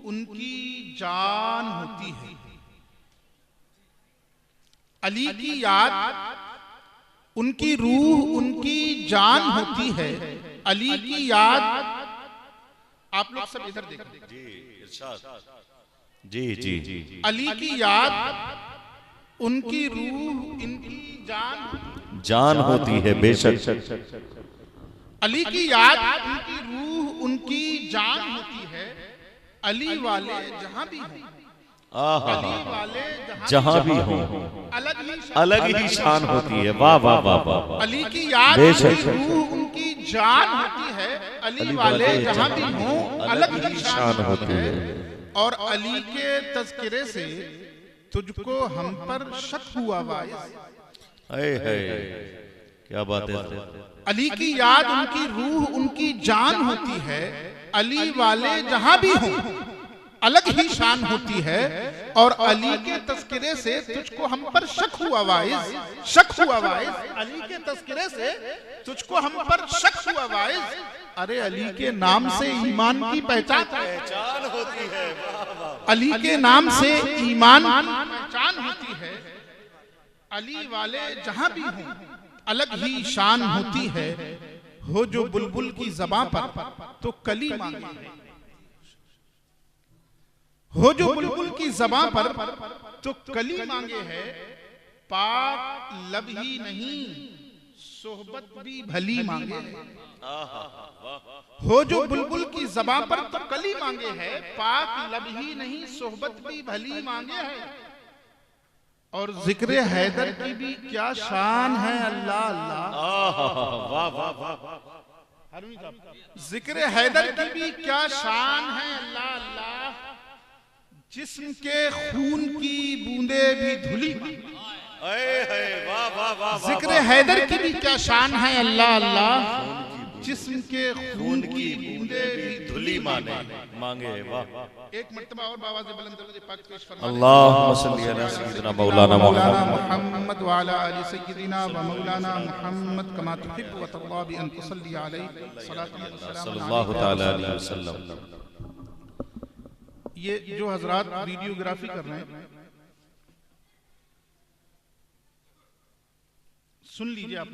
उनकी जान होती है। अली की याद उनकी रूह उनकी जान होती है। अली की याद, आप लोग सब इधर देखो जी इरशाद। जी जी जी अली की याद उनकी रूह इनकी जान होती है बेशक। अली की याद उनकी रूह उनकी जान होती है। अली वाले जहां भी हों, अली वाले जहां भी हो अलग ही शान होती है। वाह वाह वाह वाह। अली की याद बेशक। उनकी रूह उनकी जान होती है। अली वाले जहां भी हों अलग ही शान होती है। और अली के तज़किरे से तुझको हम पर शक हुआ वाइस। क्या बात है। अली की याद उनकी रूह उनकी जान होती है। अली वाले जहां भी हों अलग ही शान होती है। और अली के तज़किरे से तुझको हम पर शक हुआ वाइस। शक हुआ वाइस। अली के तज़किरे से तुझको हम पर शक हुआ वाइस। अरे अली के नाम से ईमान की पहचान होती है। अली के नाम से ईमान की पहचान होती है। अली वाले जहां भी हों अलग ही शान होती है। हो जो बुलबुल की ज़बां पर तो कली मांगे है। हो जो बुलबुल की ज़बां पर तो कली मांगे है। पाक लब ही नहीं सोहबत भी भली मांगे है। हो जो बुलबुल की ज़बां पर तो कली मांगे है। पाक लब ही नहीं सोहबत भी भली मांगे है। और जिक्र हैदर की भी क्या शान है। अल्लाह अल्लाह। वाह वाह वाह। जिक्र हैदर की भी क्या शान है। अल्लाह अल्लाह। जिस्म के खून की बूंदे भी धुली। वाह वाह वाह। जिक्र हैदर की भी क्या शान है। अल्लाह अल्लाह। जिस्म के खून की बूंदे भी धुली मांगे। वाह। एक मर्तबा और बाबा से बुलंद दर्जे पाक पेश फरमाएं। अल्लाहुम्मा सल्ली अला सय्यिदिना मौलाना मुहम्मद व अला आलि सय्यिदिना व मौलाना मुहम्मद कमा तुहिब्बु व तर्दा बि अन तुसल्ली अलैहि सल्लल्लाहु तआला अलैहि वसल्लम। ये जो हजरात वीडियोग्राफी कर रहे हैं सुन लीजिए, आप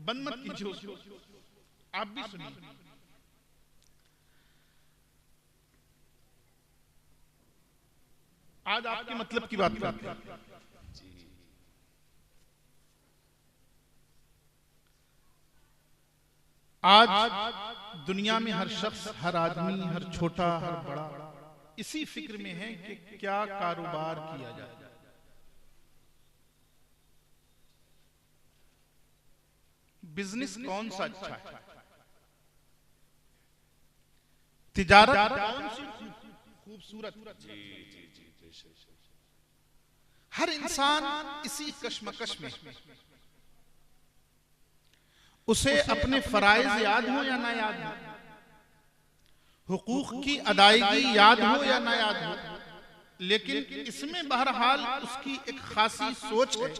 बंद मत कीजिए उसको, आप भी सुनिए। आज आपके मतलब की बात करते हैं। आज दुनिया में हर शख्स, हर आदमी, हर छोटा, हर बड़ा इसी फिक्र में है कि क्या कारोबार किया जाए। बिजनेस कौन सा अच्छा है, तिजारत कौन सी खूबसूरत। हर इंसान इसी कश्मकश में, उसे अपने फराइज याद हो या ना याद हो, हुकूक की अदायगी याद हो या ना याद हो, लेकिन इसमें बहरहाल उसकी एक खासी सोच है,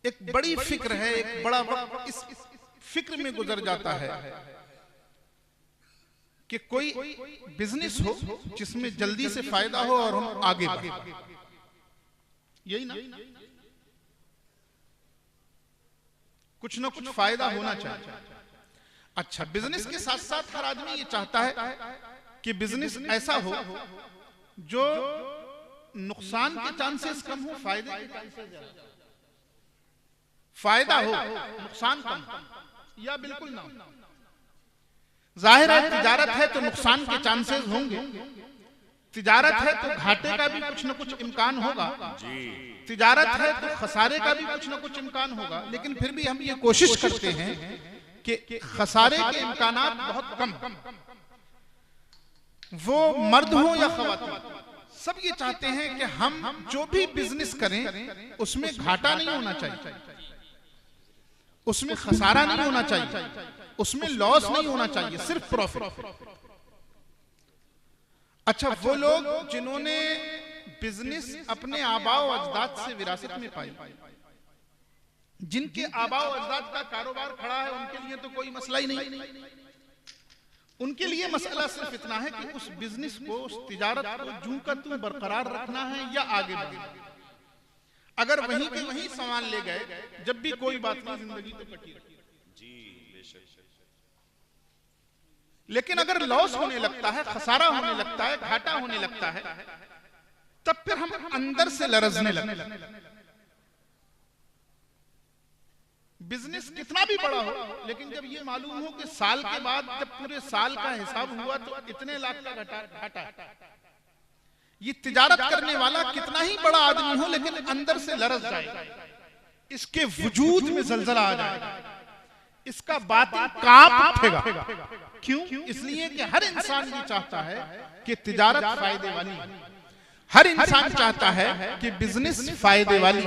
एक बड़ी फिक्र है, एक बड़ा वक्त इस फिक्र में गुजर जाता है कि कोई बिजनेस हो जिसमें जल्दी से फायदा हो और हम आगे बढ़े। यही ना, कुछ ना कुछ फायदा होना चाहिए। अच्छा, बिजनेस के साथ साथ हर आदमी ये चाहता है कि बिजनेस ऐसा हो जो नुकसान के चांसेस कम हो, फायदे के चांसेस ज्यादा। फायदा हो, नुकसान कम, या बिल्कुल ना हो। जाहिर है तिजारत है तो नुकसान के चांसेस होंगे, तिजारत है तो घाटे का भी कुछ ना कुछ इम्कान होगा, तिजारत है तो खसारे का भी कुछ ना कुछ इम्कान होगा। लेकिन फिर भी हम ये कोशिश करते हैं कि खसारे के इम्कानात बहुत कम। वो मर्द हो या खवातीन, सब ये चाहते हैं कि हम जो भी बिजनेस करें उसमें घाटा नहीं होना चाहिए, उसमें खसारा नहीं होना चाहिए, उसमें लॉस नहीं होना चाहिए, सिर्फ प्रॉफिट। अच्छा, वो लोग जिन्होंने बिजनेस अपने आबाओ अजदाद से विरासत में पाई, जिनके आबाओ अजदाद का कारोबार खड़ा है, उनके लिए तो कोई मसला ही नहीं। उनके लिए मसला सिर्फ इतना है कि उस बिजनेस को, उस तिजारत को जूं का त्यों बरकरार रखना है या आगे बढ़ना है। अगर वहीं के वहीं सामान ले गए, जब भी कोई बात नहीं, जिंदगी तो कटी जी बेशक। लेकिन अगर लॉस होने लगता है, खसारा होने लगता है, घाटा होने लगता है, तब फिर हम अंदर से लरजने लगते हैं। बिजनेस कितना भी बड़ा हो, लेकिन जब ये मालूम हो कि साल के बाद जब पूरे साल का हिसाब हुआ तो इतने लाख का घाटा, ये तिजारत करने वाला कितना ही बड़ा आदमी हो, लेकिन अंदर से लरज जाएगा, इसके वजूद में जलजला आ जाएगा, इसका बातिन कांप उठेगा। क्यों? इसलिए कि हर इंसान ये चाहता है कि तिजारत फायदे वाली, हर इंसान चाहता है कि बिजनेस फायदे वाली,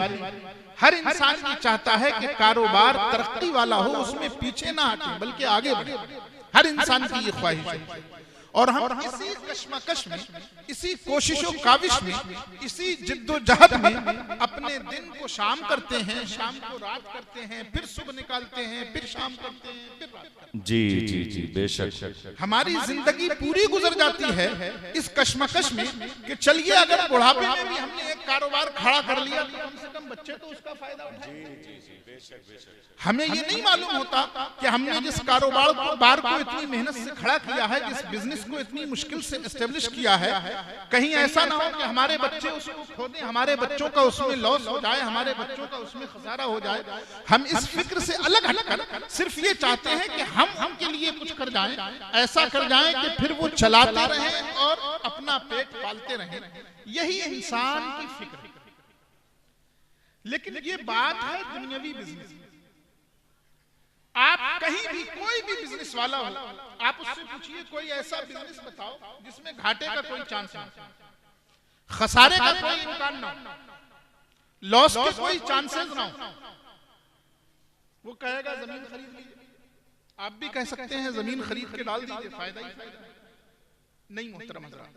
हर इंसान ये चाहता है कि कारोबार तरक्की वाला हो, उसमें पीछे ना हटे बल्कि आगे बढ़े। हर इंसान की ये ख्वाहिश है। और हम इसी कश्मकश में, इसी कोशिशों काविश में, इसी जिद्दोजहद में अपने दिन को शाम करते हैं, शाम को रात करते हैं, फिर सुबह निकालते हैं, फिर शाम करते हैं, फिर रात करते हैं। जी जी जी बेशक। हमारी जिंदगी पूरी गुजर जाती है इस कश्मकश में कि चलिए अगर बुढ़ापे में भी हमने एक कारोबार खड़ा कर लिया तो कम से कम बच्चे तो उसका फायदा उठाएं। हमें ये नहीं मालूम होता कि हमने जिस कारोबार को इतनी मेहनत से खड़ा किया है, जिस बिजनेस को इतनी मुश्किल से एस्टेब्लिश किया है, कहीं ऐसा ना हो कि हमारे बच्चे उसको खो दें, हमारे बच्चों का उसमें लॉस हो जाए, हमारे बच्चों का उसमें खसारा हो जाए। हम इस फिक्र से अलग हटकर सिर्फ ये चाहते हैं कि हम उनके लिए कुछ कर जाएं, ऐसा कर जाएं कि फिर वो चलाते रहें और अपना पेट पालते रहें। यही इंसान की फिक्र है। लेकिन ये बात है दुनियावी बिजनेस। आप कहीं भी कोई भी बिजनेस वाला हो, आप उससे पूछिए कोई ऐसा बिजनेस बताओ जिसमें घाटे का कोई चांस ना हो, खसारे का कोई इम्कान ना हो, लॉस के कोई चांसेस ना हो। वो कहेगा जमीन खरीद लीजिए। आप भी कह सकते हैं जमीन खरीद के डाल दीजिए, फायदा ही फायदा। नहीं मोहतरम हज़रात,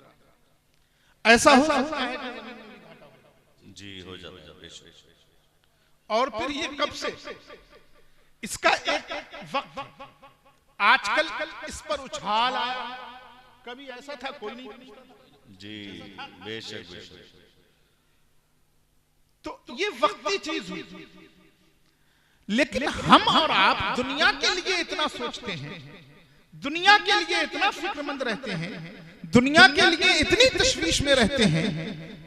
ऐसा हो सकता है कि जमीन में घाटा हो जी, हो जाए। और फिर ये कब से, इसका एक वक्त, आजकल इस पर उछाल आया, कभी ऐसा था कोई नहीं जी बेशक बेशक। तो ये वक्ती चीज हुई। लेकिन हम और आप दुनिया के लिए इतना सोचते हैं, दुनिया के लिए इतना फिक्रमंद रहते हैं, दुनिया के लिए इतनी तशवीश में रहते हैं,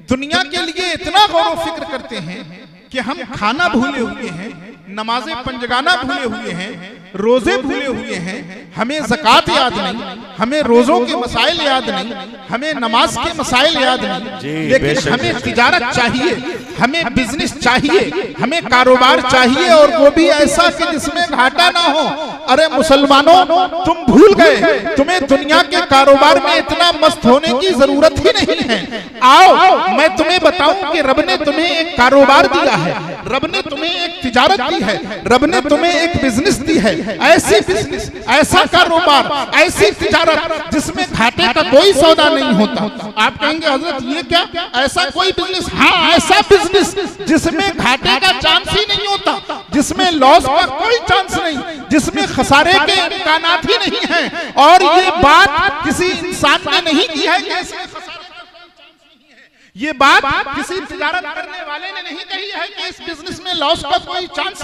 दुनिया के लिए इतना गौर व फिक्र करते हैं कि हम खाना भूले हुए हैं, नमाजें पंजगाना भूले हुए हैं, रोजे भूले हुए हैं, हमें ज़कात याद नहीं, हमें रोजों के मसाइल याद नहीं, हमें नमाज के मसाइल याद नहीं। लेकिन हमें तिजारत चाहिए, हमें बिजनेस चाहिए, हमें कारोबार चाहिए, और वो भी ऐसा कि जिसमें घाटा ना हो। अरे मुसलमानों, तुम भूल गए, तुम्हें दुनिया के कारोबार में इतना मस्त होने की जरूरत ही नहीं है। आओ मैं तुम्हें बताऊं कि रब ने तुम्हें एक कारोबार दिया है, रब ने तुम्हें एक तिजारत दी है, रब ने तुम्हें एक बिजनेस दी है। ऐसी बिजनेस, ऐसा कारोबार, ऐसी तिजारत जिसमें घाटे का कोई सौदा नहीं होता। आप कहेंगे हजरत ये क्या, ऐसा कोई बिजनेस? हाँ, ऐसा बिजनेस जिसमें घाटे का चांस ही नहीं होता, जिसमें लॉस का कोई चांस नहीं, जिसमें खसारे के इम्कानात ही नहीं है। और ये बात किसी इंसान ने नहीं की है कि इसमें खसारे का कोई चांस नहीं है। ये बात किसी तिजारत करने वाले ने नहीं कही है कि इस बिजनेस में लॉस का कोई चांस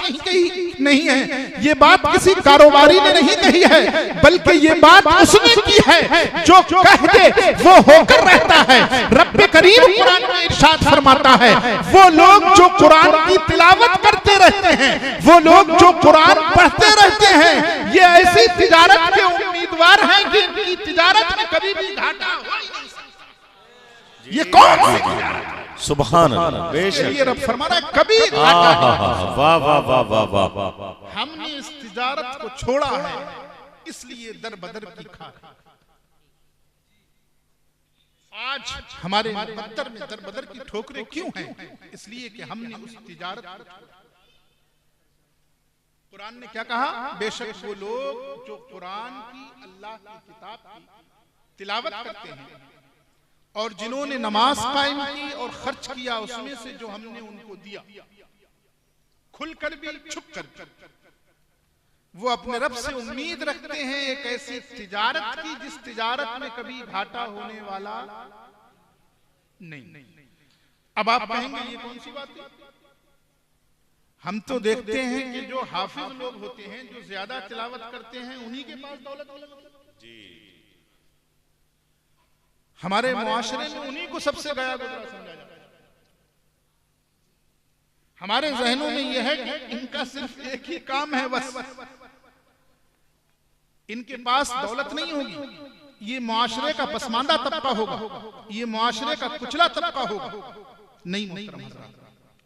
नहीं है। ये बात किसी कारोबारी ने नहीं कही है, बल्कि ये बात उसने की है जो कह दे वो होकर रहता है। रब्बे करीम कुरान में इरशाद फरमाता है, वो लोग जो कुरान की तिलावत करते रहते हैं, वो लोग जो कुरान पढ़ते रहते हैं, ये ऐसी तिजारत के उम्मीदवार हैं कि इनकी तिजारत में कभी भी घाटा हो नहीं सकता। ये कौन सी तिजारत है? सुभान अल्लाह, बेशक। ये रब फरमा रहा है कभी घाटा नहीं। वाह वाह वाह वाह वाह। हमने इस तिजारत को छोड़ा है, इसलिए दर बदर की खाक। आज हमारे मुकद्दर में दर बदर की ठोकरें क्यों हैं? इसलिए कि हमने उस तिजारत को छोड़ा। कुरान ने क्या कहा? बेशक वो लोग जो कुरान की, अल्लाह की किताब की तिलावत करते हैं और जिन्होंने नमाज कायम की और खर्च किया उसमें से जो हमने उनको दिया, खुलकर भी छुप कर, वो अपने रब से उम्मीद रखते हैं एक ऐसी तिजारत की जिस तिजारत में कभी घाटा होने वाला नहीं। अब आप कहेंगे ये कौन सी बात है? हम तो देखते हैं कि जो हाफिज लोग होते हैं, जो ज्यादा तिलावत करते हैं, उन्हीं के पास दौलत जी। हमारे मुआशरे में उन्हीं को सबसे गया गुजरा समझा जाता है। हमारे जहनों में यह है कि इनका सिर्फ एक ही काम है, बस इनके पास दौलत नहीं होगी, ये मुआशरे का पसमानदा तबका होगा, ये मुआशरे का कुचला तबका होगा। नहीं मोहतरम हज़रात,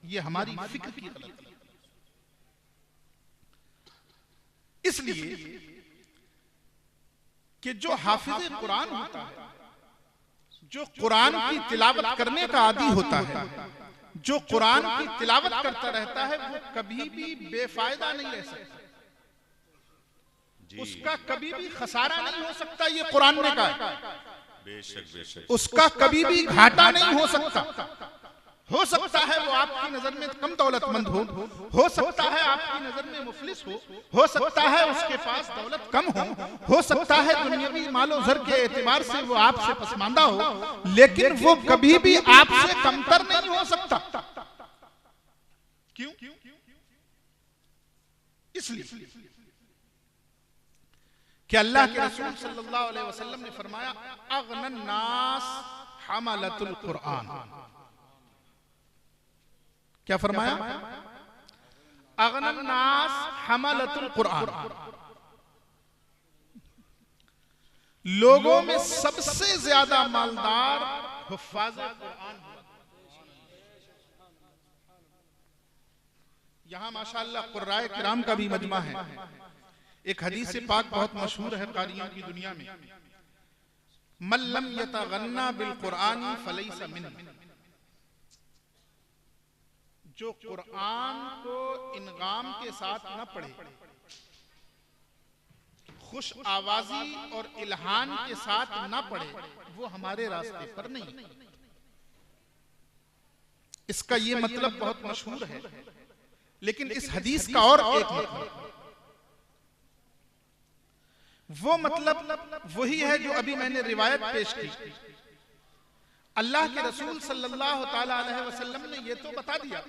ये हमारी फिक्र की गलती है। इसलिए कि जो हाफिज कुरान होता है, जो कुरान की तिलावत करने का आदी होता है, जो कुरान की तिलावत करता रहता है, वो कभी भी बेफायदा नहीं रह सकता, उसका कभी भी खसारा नहीं हो सकता। ये कुरान ने कहा, बेशक उसका कभी भी घाटा नहीं हो सकता। हो सकता है वो आपकी नजर में कम दौलतमंद हो सकता है आपकी नजर में मुफलिस हो सकता है उसके पास दौलत कम हो सकता है दुनियावी मालो ज़र के एतबार से वो आपसे पसमानदा हो, लेकिन वो कभी भी आपसे कमतर नहीं हो सकता। क्यों? इसलिए कि अल्लाह के रसूल सल्लल्लाहु अलैहि वसल्लम ने फरमाया, अगनन नास हमलतुल कुरान। क्या फरमाया? अगनन नास हमलतुल कुरान। लोगों में सबसे ज्यादा मालदार हुफ्फाज़े कुरान। यहां माशाअल्लाह कुर्राए किराम का भी मजमा है। एक हदीस पाक बहुत मशहूर है कारियों की दुनिया में, मल्लम यतगन्ना बिल कुरानी फलैसा मिन्नी। जो कुरान को इनगाम के साथ न पढ़े, खुश आवाजी और इल्हान के साथ न पढ़े, वो हमारे रास्ते पर नहीं। इसका ये मतलब बहुत मशहूर है, लेकिन इस हदीस का और एक मतलब, वो मतलब वही है जो अभी मैंने रिवायत पेश की। अल्लाह के रसूल सल्लल्लाहु ताला अलैहि वसल्लम ने ये तो बता दिया,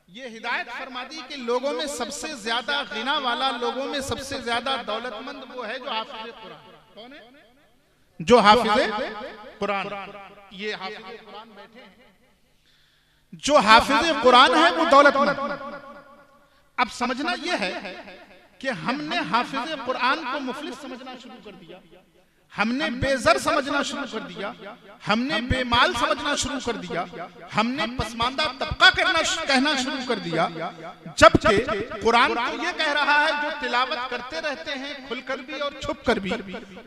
ये हिदायत फरमा दी कि लोगों में सबसे ज्यादा गिना वाला, लोगों में सबसे ज्यादा दौलतमंद वो है जो हाफिज कुरान। कौन है? जो हाफिज कुरान। ये हाफिज कुरान बैठे हैं, जो हाफिज कुरान है वो दौलतमंद। अब समझना यह है कि हमने हाफिज कुरान को मुफलिस समझना शुरू कर दिया, हमने बेज़र समझना शुरू कर दिया, हमने बेमाल समझना शुरू कर दिया, हमने पसमानदा तबका कहना शुरू कर दिया, जबकि कुरान तो ये कह रहा है जो तिलावत करते रहते हैं खुलकर भी और छुप कर भी,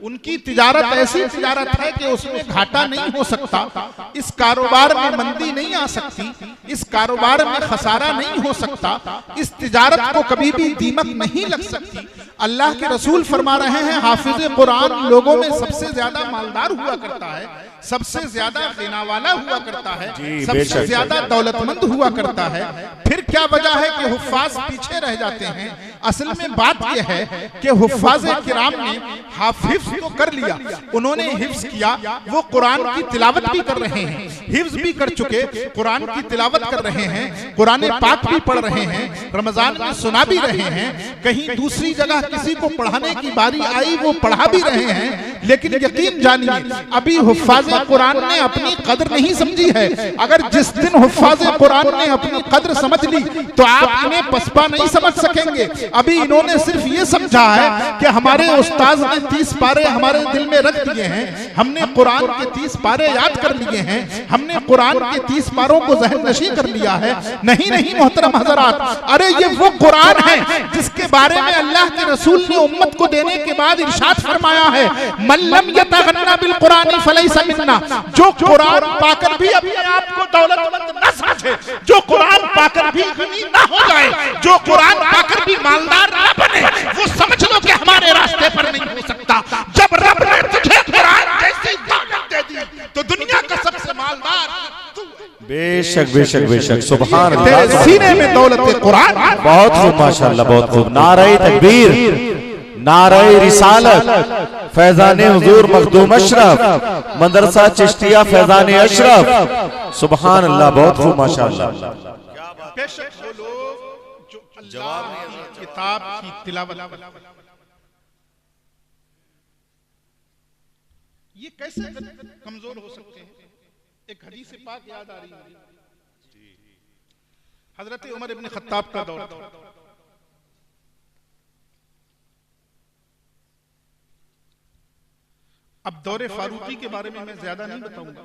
उनकी तिजारत ऐसी तिजारत है कि उसमें घाटा नहीं हो सकता, इस कारोबार में मंदी नहीं आ सकती, इस कारोबार में खसारा नहीं हो सकता, इस तिजारत को कभी भी दीमक नहीं लग सकती। अल्लाह के रसूल फरमा रहे हैं हाफिज कुरान लोगों में सबसे ज्यादा मालदार हुआ करता है, सबसे ज्यादा गिना वाला हुआ करता है, सबसे ज्यादा दौलतमंद हुआ करता है। फिर क्या वजह है कि हुफ्फाज पीछे रह जाते हैं? असल में बात यह है कि हुफ्फाज़े किराम ने हिफ्ज तो कर लिया, उन्होंने हिफ्ज किया, वो कुरान की तिलावत भी कर रहे हैं, हिफ्ज भी कर चुके, कुरान की तिलावत कर रहे हैं, कुरान पाक भी पढ़ रहे हैं, रमजान में सुना भी रहे हैं, कहीं दूसरी जगह किसी को पढ़ाने की बारी आई वो पढ़ा भी रहे हैं। लेकिन यकीन जानिए अभी हुफ्फाज़े कुरान ने अपनी कदर नहीं समझी है। अगर जिस दिन हुफ्फाज़े कुरान ने अपनी कदर समझ ली तो आप इन्हें पसपा नहीं समझ सकेंगे। अभी इन्होंने सिर्फ ये समझा है कि हमारे उस्ताद ने 30 पारे हमारे दिल में रख दिए हैं, हमने कुरान के 30 पारे याद कर लिए हैं, हमने कुरान के 30 पारों को ज़हन नशी कर लिया है। नहीं नहीं मोहतरम हज़रात, अरे ये वो कुरान है जिसके बारे में अल्लाह के रसूल ने उम्मत को देने के बाद इरशाद फरमाया है, मल्लम यतगन्ना बिल कुरानी फलैसा मिन्ना। जो कुरान पाकर भी अपने आप को दौलतमंद न समझे, जो कुरान पाकर भी गनी न हो जाए, जो कुरान पाकर भी मालदार न बने, वो समझ लो कि हमारे रास्ते पर नहीं हो सकता। जब रब ने तुझे कुरान जैसी दौलत दे दी तो दुनिया का सबसे मालदार तू है। बेशक बेशक बेशक, सुभान तेरे अल्लाह। सीने में दौलत कुरान। बहुत खूब माशाअल्लाह, बहुत खूब। नारे तकबीर, नारे रिसालत, फैजाने हुजूर मखदूम अशरफ, मदरसा चिश्तिया फैजाने अशरफ, सुभान अल्लाह, बहुत खूब माशाअल्लाह। बेशक वो लोग जो अल्लाह की किताब की तिलावत, ये कैसे कमजोर हो सकते हैं? एक हदीस पाक याद आ रही है, हजरत उमर इब्न खत्ताब का दौर था। अब दौरे फारूकी के बारे में मैं ज्यादा नहीं बताऊंगा,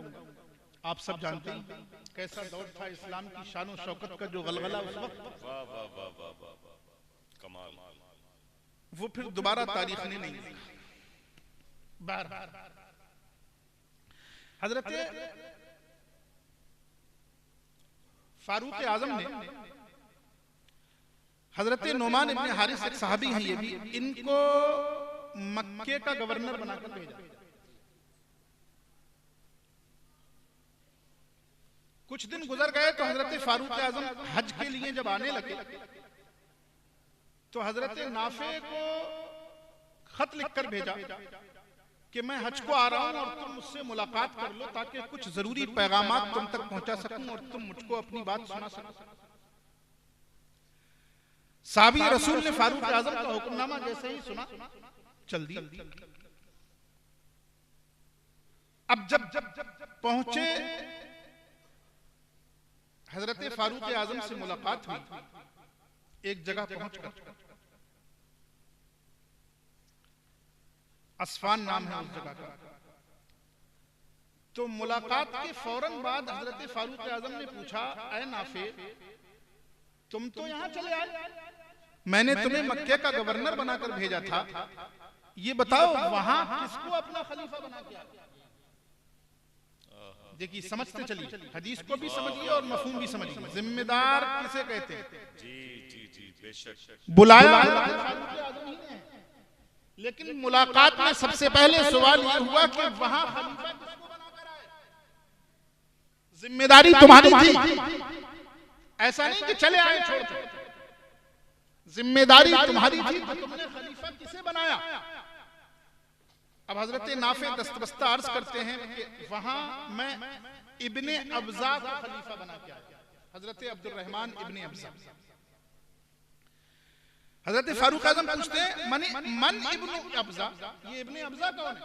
आप सब जानते हैं कैसा दौर था। इस्लाम की शान और शौकत का जो गलगला उस वक्त, कमाल, वो फिर दोबारा तारीख ने नहीं देखा। बार हजरत फारूक आजम ने हजरत नोमान इब्न हारिस, एक सहाबी हैं ये भी, इनको मक्के का गवर्नर बनाकर भेजा। कुछ दिन गुजर गए तो हजरत फारूक आजम हज के लिए जब आने लगे तो हजरत नाफे को खत लिखकर भेजा कि मैं हज को आ रहा हूं और तुम मुझसे मुलाकात कर लो ताकि कुछ जरूरी पैगामात तुम तक पहुंचा सकूं और तुम मुझको अपनी बात सुना सको। साहबी रसूल ने फारूक आजम का हुक्मनामा जैसे ही सुना चल दिया। अब जब पहुंचे हजरत फारूक आजम से मुलाकात हुई, एक जगह पहुंचकर, अस्फान नाम है उस जगह का, तो मुलाकात के फौरन बाद हजरत फारूक आजम ने पूछा, ऐ नाफे, तुम तो यहां चले आए, मैंने तुम्हें मक्के का गवर्नर बनाकर भेजा था, ये बताओ वहां किसको अपना खलीफा बना के आए? देखिए समझते चलिए, हदीस को भी समझिए और मफहूम भी समझिए। जिम्मेदार किसे कहते हैं? जी जी जी, बेशक। बुलाया फारूक आजम ही ने, लेकिन मुलाकात में सबसे पहले सवाल यह हुआ कि वहां खलीफा किसको बनाकर आए? जिम्मेदारी तुम्हारी थी, ऐसा नहीं कि चले आए छोड़ के। जिम्मेदारी तुम्हारी थी, तो तुमने खलीफा किसे बनाया? अब हजरत नाफे दस्तबस्ता अर्ज करते हैं कि वहां मैं इब्ने अब्जा को खलीफा बना के आया, हजरत अब्दुल रहमान इब्ने अब्जा। हजरत फारूक आजम पूछते हैं, मन इब्ने अब्जा, ये इब्ने अब्जा कौन है?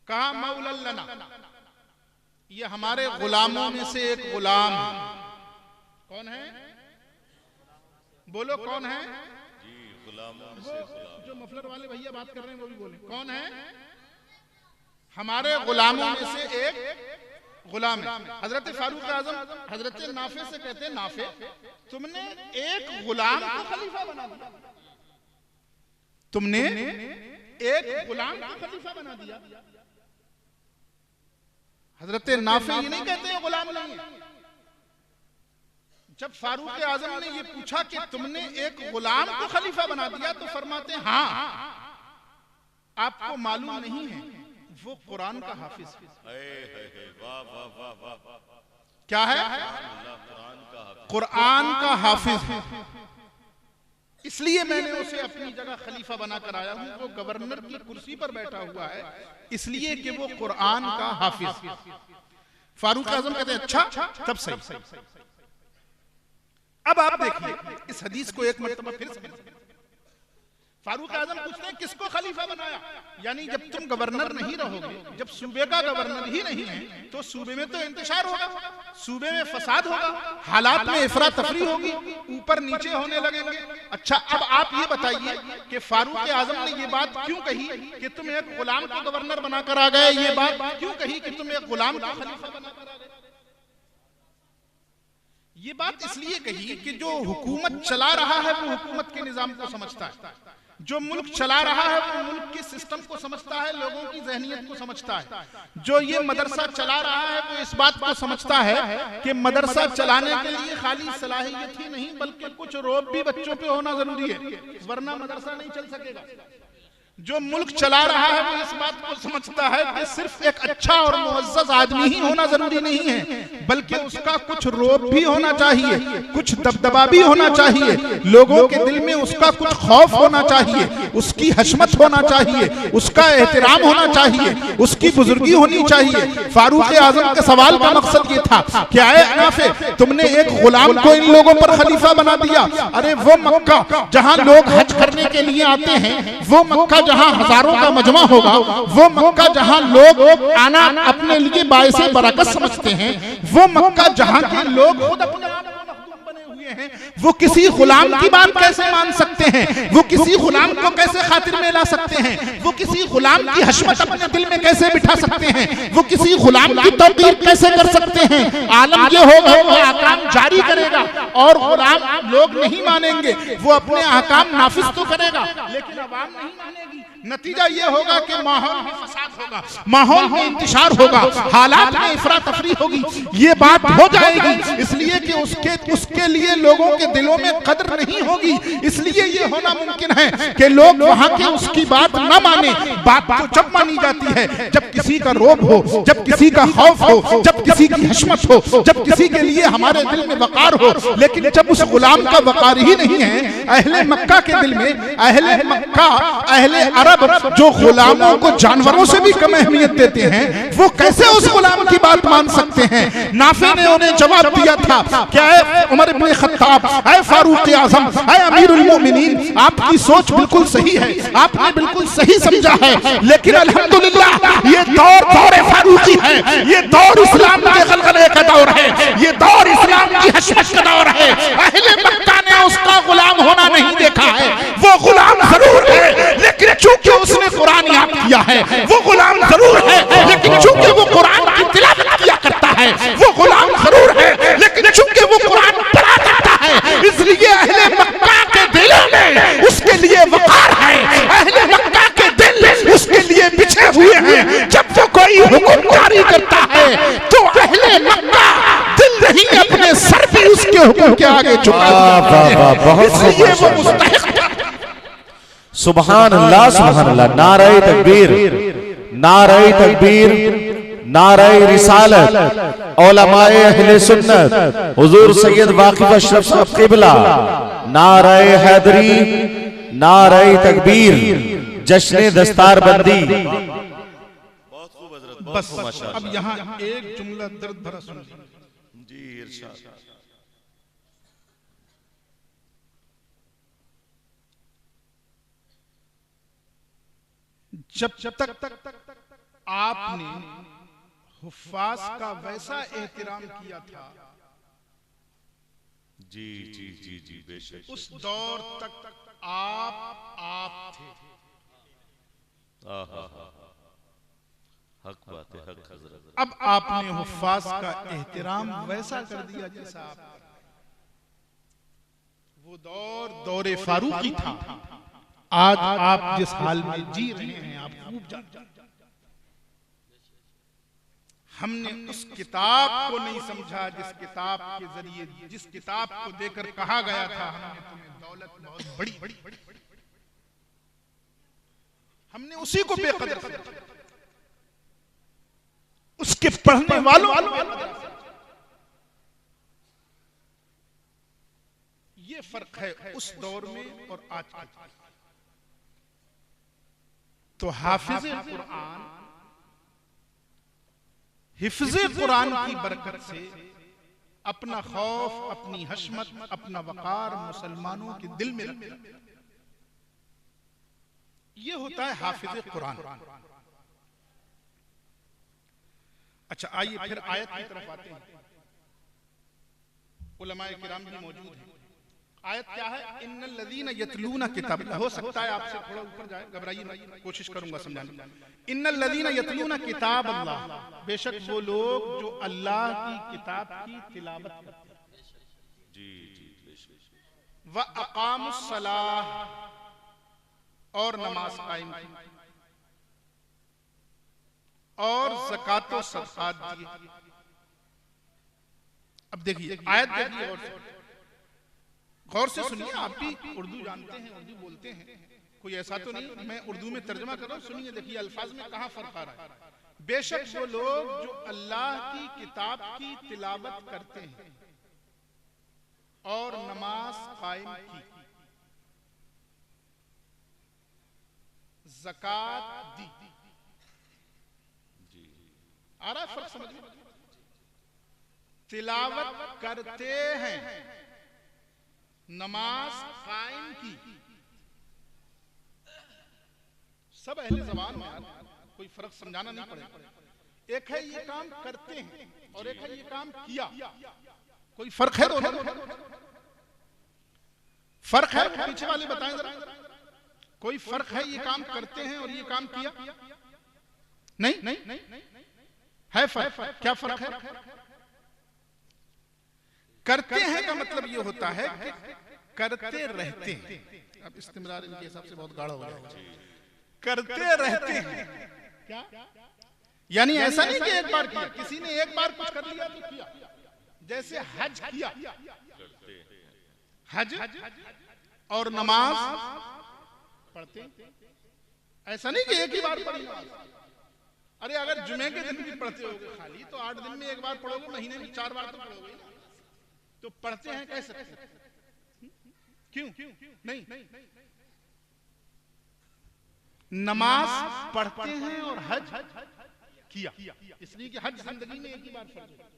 कहा मौला लना, ये हमारे गुलामों में से एक गुलाम है। कौन है? बोलो कौन है? जी, गुलामों में से गुलाम। जो मफलर वाले भैया बात कर रहे हैं वो भी बोले, कौन है? हमारे गुलामों में से एक गुलाम है। हजरत फारूक आजम हजरत नाफे से कहते हैं, नाफे तुमने एक गुलाम को खलीफा बना दिया, तुमने एक गुलाम को खलीफा बना दिया। हजरत नाफे ये नहीं कहते हैं गुलाम नहीं है। जब फारूक आजम ने ये पूछा कि तुमने एक गुलाम को खलीफा बना दिया, तो फरमाते हैं, हाँ, आपको मालूम नहीं है वो कुरान का हाफिज है। वाह वाह वाह वाह, क्या है? कुरान का हाफिज है, इसलिए मैंने उसे अपनी जगह खलीफा बनाकर आया हूं। वो गवर्नर की कुर्सी पर बैठा हुआ है इसलिए कि वो कुरान का हाफिज। फारूक आजम कहते हैं, अच्छा तब सही। अब आप देखिए इस हदीस को एक मर्तबा फिर समझिए। फारूक आजम पूछते हैं किसको खलीफा बनाया? यानी जब तुम गवर्नर नहीं रहोगे, जब सूबे का गवर्नर ही नहीं है, तो सूबे में तो इंतशार होगा, सूबे में फसाद होगा, हालात में इफरा तफरी होगी, ऊपर नीचे होने लगेंगे। अच्छा, अब आप ये बताइए कि फारूक आजम ने ये बात क्यों कही कि तुम एक गुलाम को गवर्नर बनाकर आ गए? ये बात क्यों कही कि तुम एक गुलाम को खलीफा बनाकर आ गए? ये बात इसलिए कही कि जो हुकूमत चला रहा है वो हुकूमत के निजाम को समझता है, जो मुल्क चला रहा है वो मुल्क के सिस्टम को समझता है, लोगों की जहनियत को समझता है। जो ये मदरसा चला रहा है वो इस बात को समझता है कि मदरसा चलाने के लिए खाली सलाहियत ही नहीं बल्कि कुछ रोब भी बच्चों पे होना जरूरी है, वरना मदरसा नहीं चल सकेगा। जो मुल्क चला रहा है वो इस बात को समझता है कि सिर्फ एक अच्छा और मुअज़्ज़ज़ आदमी ही होना जरूरी नहीं है, बल्कि उसका कुछ रोब भी होना चाहिए, कुछ दबदबा भी होना चाहिए, लोगों के दिल में उसका कुछ खौफ होना चाहिए, उसकी हशमत होना चाहिए, उसका एहतराम होना चाहिए, उसकी बुजुर्गी होनी चाहिए। फारूक आजम के सवाल का मकसद ये था कि आए अनाफे, तुमने एक गुलाम को इन लोगों पर खलीफा बना दिया। अरे वो मक्का जहां लोग हज करने के लिए आते हैं, वो मक्का जहां हजारों का मजमा होगा, वो मक्का जहां लोग आना अपने लिए बायसे बरकत समझते हैं, वो मक्का जहां के लोग खुद अपने आप को मखदूम बने हुए हैं, वो किसी गुलाम की बात कैसे मान सकते हैं? वो किसी गुलाम को कैसे खातिर में ला सकते हैं? वो किसी गुलाम की हशमत अपने दिल में कैसे बिठा सकते हैं? वो किसी गुलाम की तौकीर कैसे कर सकते हैं? आलम ये होगा वो अहकाम जारी करेगा और गुलाम लोग नहीं मानेंगे, वो अपने अहकाम नाफिज तो करेगा लेकिन अवाम नहीं मानेगी। नतीजा ये होगा कि माहौल में फसाद होगा, माहौल में इंतशार होगा, हालात में इफरा तफरी होगी। ये बात हो जाएगी इसलिए कि उसके लिए लोगों के दिलों में कदर नहीं होगी। इसलिए ये होना मुमकिन है कि लोग वहां के उसकी बात न माने। बात तो जब मानी जाती है जब किसी का रोब हो, जब किसी का खौफ हो, जब किसी की हशमत हो, जब किसी के लिए हमारे दिल में वकार हो। लेकिन जब उस गुलाम का वकार ही नहीं है अहले मक्का के दिल में, अहले मक्का अहले अरब जो गुलामों को जानवरों से भी कम अहमियत देते हैं, वो कैसे उस गुलाम की बात मान सकते हैं? नाफे ने उन्हें जवाब दिया था, क्या है उमर इब्न खत्ताब, है फारूक आजम, है अमीरुल मोमिनीन, आपकी सोच बिल्कुल सही है, आपने बिल्कुल सही समझा है, लेकिन अल्हम्दुलिल्लाह ये दौर फारूकी है, ये दौर इस्लाम के गलगले का दौर है, ये दौर इस्लाम की हशमत का दौर है। अहले मक्का ने उसका गुलाम होना नहीं देखा है, वो गुलाम जरूर है लेकिन चूंकि उसने कुरान याद किया है, वो गुलाम जरूर है लेकिन चूंकि वो कुरान की तिलावत किया करता है, वो गुलाम जरूर है लेकिन चूंकि वो कुरान पढ़ा करता है, इसलिए अहले मक्का के दिलों में उसके लिए वकार है, अहले मक्का के दिल उसके लिए बिछे हुए हैं। जब वो कोई हुक्म जारी करता है तो अहले मक्का दिल नहीं अपने सर भी उसके हुक्म के आगे झुका देते हैं, इसलिए वो मुस्तहिक। सुभान अल्लाह, सुभान अल्लाह। नारे तकबीर, नारे तकबीर, नारे रिसालत, उलमाए अहले सुन्नत, हुजूर सैयद वाकिफ अशरफ साहब क़िबला, नारे हैदरी, नारे तकबीर, जश्न दस्तारबंदी। बहुत खूब हजरत, बस अब यहाँ एक जुमला दर्द भरा सुन जी इरशाद। जब तक आपने हुफ्फाज का वैसा एहतराम किया था, जी जी जी जी बेशक, उस दौर तक आप थे। हक बात है, हक हजरत। अब आपने हुफ्फाज का एहतराम वैसा कर दिया जैसा आप, वो दौर फारूकी था। आज आप जिस हाल में जी रहे हैं आप खूब जानते हैं। हमने उस किताब को नहीं समझा जिस किताब के जरिए, जिस किताब को देकर कहा गया था हमने तुम्हें दौलत बहुत बड़ी, हमने उसी को बेकदर समझा, उसके पढ़ने वालों ये फर्क है उस दौर में और आज के। तो हाफिज कुरान, हिफ्ज़े कुरान की बरकत से अपना खौफ, अपनी हशमत, अपना वकार मुसलमानों के दिल में रखता है। ये होता है हाफिज कुरान। अच्छा आइए फिर आयत की तरफ आते हैं। उलमाए किराम भी मौजूद हैं। आयत क्या है? इन्नल लज़ीना यतलूना किताब, हो सकता है आपसे थोड़ा ऊपर जाए, घबराइए नहीं, कोशिश करूंगा समझाने। इन्नल लज़ीना यतलूना किताब अल्लाह, बेशक वो लोग जो अल्लाह की किताब की तिलावत करते हैं, जी जी बेशक, व अक़ामुस सलाह, और नमाज कायम की, और ज़कात व सदक़ात दिए। अब देखिए आयत देखिए, गौर से सुनिए, आप भी उर्दू जानते हैं, उर्दू बोलते हैं। कोई ऐसा तो नहीं, मैं उर्दू में तर्जुमा कर रहा हूं, सुनिए देखिए अल्फाज में कहां फर्क आ रहा है। बेशक वो लोग जो अल्लाह की किताब की तिलावत करते हैं और नमाज कायम की, ज़कात दी, आ रहा है फर्क समझ में? तिलावत करते हैं, नमाज कायम की, सब अहले ज़बान में यार, कोई फर्क समझाना नहीं पड़ेगा। एक है ये काम करते हैं और एक है ये काम किया, कोई फर्क है? फर्क है? पीछे वाले बताएं जरा, कोई फर्क है? ये काम करते हैं और ये काम किया? नहीं है फर्क। क्या फर्क है? करते हैं का मतलब ये होता है कि करते रहते हैं। अब इस्तिमरार इनके हिसाब से बहुत गाढ़ा हो जाएगा। करते रहते हैं क्या? यानी ऐसा नहीं कि एक बार किया, किसी ने एक बार कुछ कर लिया तो किया। जैसे हज किया, हज और नमाज पढ़ते, ऐसा नहीं कि एक ही बार पढ़ी नमाज। अरे अगर जुमे के दिन भी पढ़ते होगे खाली, तो 8 दिन में एक बार पढ़ोगे, महीने में 4 बार तो पढ़ोगे। तो पढ़ते हैं कह सकते हैं, क्यों नहीं? नमाज पढ़ते हैं और हज किया, इसलिए कि हज जिंदगी में एक ही बार फर्ज है।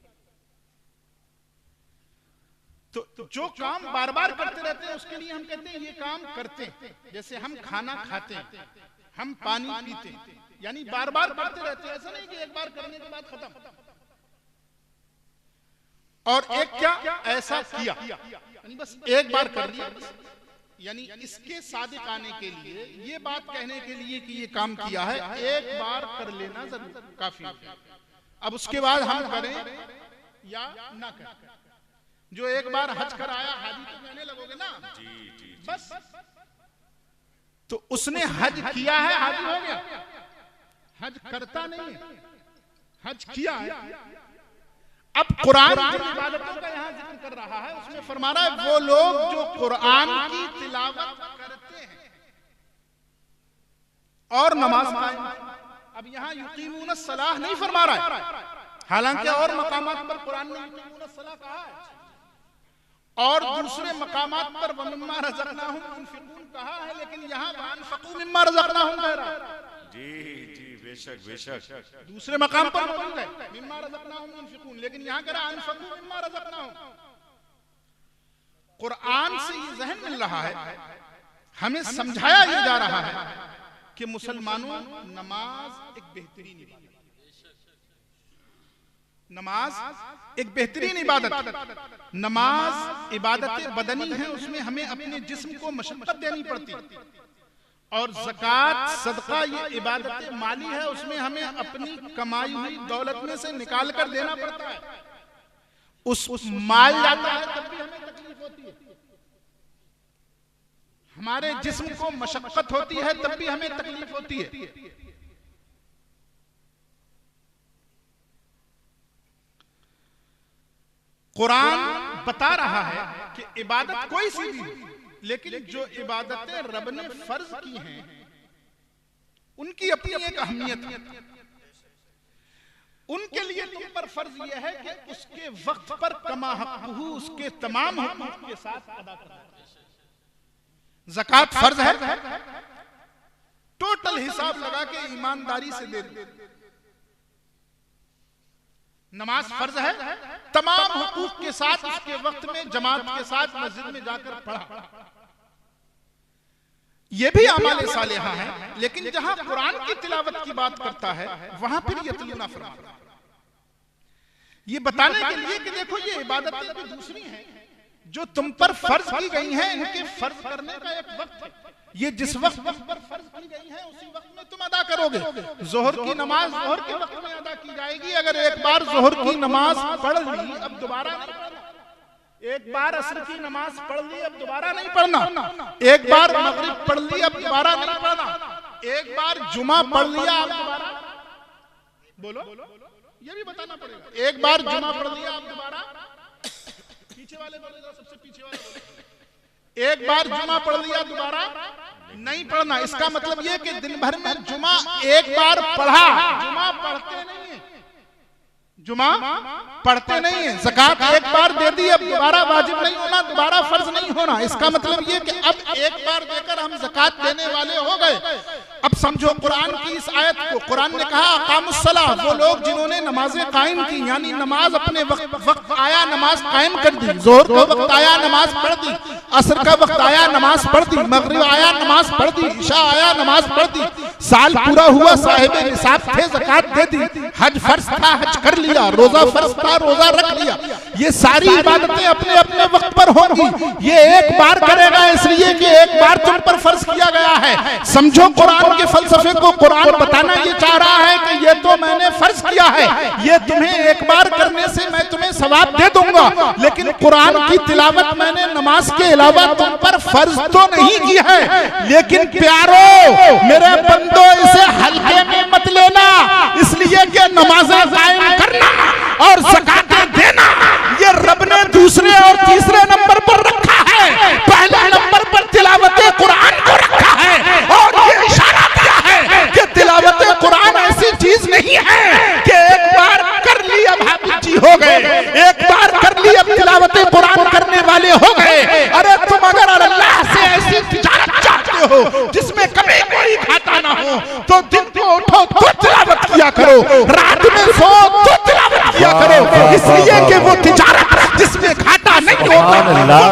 तो जो काम बार बार करते रहते हैं उसके लिए हम कहते हैं ये काम करते हैं। जैसे हम खाना खाते हैं, हम पानी पीते हैं, यानी बार बार करते रहते हैं। ऐसा नहीं कि एक बार करने के बाद खत्म। और एक क्या ऐसा किया, यानी बस एक बार कर लिया, यानी इसके सादिक आने के लिए, ये बात कहने के लिए कि ये काम किया है, एक बार कर लेना जरूर काफी है। अब उसके बाद हम करें या ना करें। जो एक बार हज कर आया, हाजी तो कहने लगोगे ना, बस तो उसने हज किया है, हाजी हो गया। हज करता नहीं है, हज किया है। अब कुरान जिन इबादतों का यहाँ जिक्र कर रहा है, उसमें फरमा रहा है वो लोग जो कुरान की तिलावत करते हैं और नमाज कायम। अब यहाँ युकीमून सलाह नहीं फरमा रहा है, हालांकि और मकामात पर कुरान ने युकीमून सलाह कहा है और दूसरे मकामात पर वमिम्मा रज़क़नाहुम युनफ़िक़ून कहा है, लेकिन यहाँ वअनफ़क़ू मिम्मा रज़क़नाहुम कह रहा है। जी बेशक दूसरे मकाम पर मौजूद है मिम्मा रज़क़नाहुम युनफ़िक़ून, लेकिन यहाँ कह रहा है अनफ़क़ू मिम्मा रज़क़नाहुम। कुरान से ये ज़हन मिल रहा है, हमें समझाया ये जा रहा है कि मुसलमानों, नमाज एक बेहतरीन इबादत, नमाज एक बेहतरीन इबादत। नमाज इबादत बदनी है, उसमें हमें अपने जिस्म को मशक्कत देनी पड़ती। और ज़कात सदका ये इबादत माली है, उसमें हमें अपनी कमाई हुई दौलत में से निकाल कर देना पड़ता है। उस माल जाता है तब भी हमें तकलीफ होती है, हमारे जिस्म को मशक्कत होती है तब भी हमें तकलीफ होती है। कुरान बता रहा है कि इबादत कोई सी भी, लेकिन जो इबादतें रब ने फर्ज की हैं उनकी अपनी एक अहमियत है। उनके लिए तुम पर फर्ज यह है कि उसके वक्त पर कमा हक़्क़ुहु, उसके तमाम हुकूक के साथ अदा करना। ज़कात फर्ज है, टोटल हिसाब लगा के ईमानदारी से दे दो। नमाज फर्ज है, तमाम हुकूक के साथ उसके वक्त में जमात के साथ मस्जिद में जाकर पढ़ा। ये भी अमाल सालिहा है, लेकिन जहां कुरान की तिलावत की बात करता है वहां फिर यतलूना फरमाता है, ये बताने के लिए कि देखो ये इबादतें भी दूसरी हैं जो तुम पर फर्ज की गई हैं, इनके फर्ज करने का एक वक्त है। ये जिस वक्त तुम पर फर्ज की गई है उसी वक्त में तुम अदा करोगे। जोहर की नमाज जोहर के वक्त में अदा की जाएगी। अगर एक बार जोहर की नमाज पढ़ ली अब दोबारा नहीं पढ़ना, एक बार असर की नमाज पढ़ ली अब दोबारा नहीं पढ़ना, एक बार मगरिब पढ़ ली अब दोबारा नहीं पढ़ना, एक बार जुमा पढ़ लिया अब दोबारा, बोलो ये भी बताना पड़ेगा। एक बार जुमा पढ़ लिया अब दोबारा, पीछे वाले बोले, सबसे पीछे वाले बोले, एक बार जुमा पढ़ लिया दोबारा नहीं पढ़ना। इसका मतलब ये कि दिन भर में जुमा एक बार पढ़ा, जुमा पढ़ते नहीं है, जुमा पढ़ते नहीं है। ज़कात एक बार दे दी, अब दोबारा वाजिब नहीं होना, दोबारा फर्ज नहीं होना। इसका मतलब ये कि अब एक बार देकर हम ज़कात देने वाले हो गए। अब समझो कुरान की इस आयत को, कुरान ने कहा अकामुस्सलाह, वो लोग जिन्होंने नमाजें कायम की, यानी नमाज अपने वक्त आया नमाज कायम कर दी, जोहर का वक्त आया नमाज पढ़ दी, असर का वक्त आया नमाज पढ़ दी, मगरिब आया नमाज पढ़ दी, इशा आया नमाज पढ़ दी, साल पूरा हुआ साहिब निसाब थे ज़कात दे दी, हज फर्ज था हज कर लिया, रोजा फर्ज था रोजा रख लिया। ये सारी इबादतें अपने अपने वक्त पर होंगी। ये एक बार करेगा इसलिए कि एक बार तुम पर फर्ज किया गया है। समझो कुरान के फलसफे को, कुरान बताना ये चाह रहा है कि ये तो मैंने फर्ज किया है, ये तुम्हें एक बार करने से मैं तुम्हें सवाब दे दूंगा, लेकिन कुरान की तिलावत मैंने नमाज के अलावा तुम पर फर्ज तो नहीं की है। लेकिन प्यारो मेरे बंदो, इसे हल्के में मत लेना, इसलिए कि नमाजें कायम करना और ज़कातें देना ये रब ने दूसरे और तीसरे नंबर पर रखा है। पहले नंबर पर तिलावत कुरान को रखा है और ये इशारा दिया है कि तिलावत कुरान ऐसी चीज नहीं है कि एक बार कर ली अब हाफिज जी हो गए, एक बार कर ली अब तिलावत कुरान करने वाले हो गए। अरे तुम अगर अल्लाह से ऐसी तिजारत चाहते हो जिसमें कभी कोई घाटा ना हो, तो दिन को उठो तो तिलावत किया करो, रात में सो तो तिलावत किया करो, इसलिए कि वो तिजारत जिसमें घाटा नहीं होता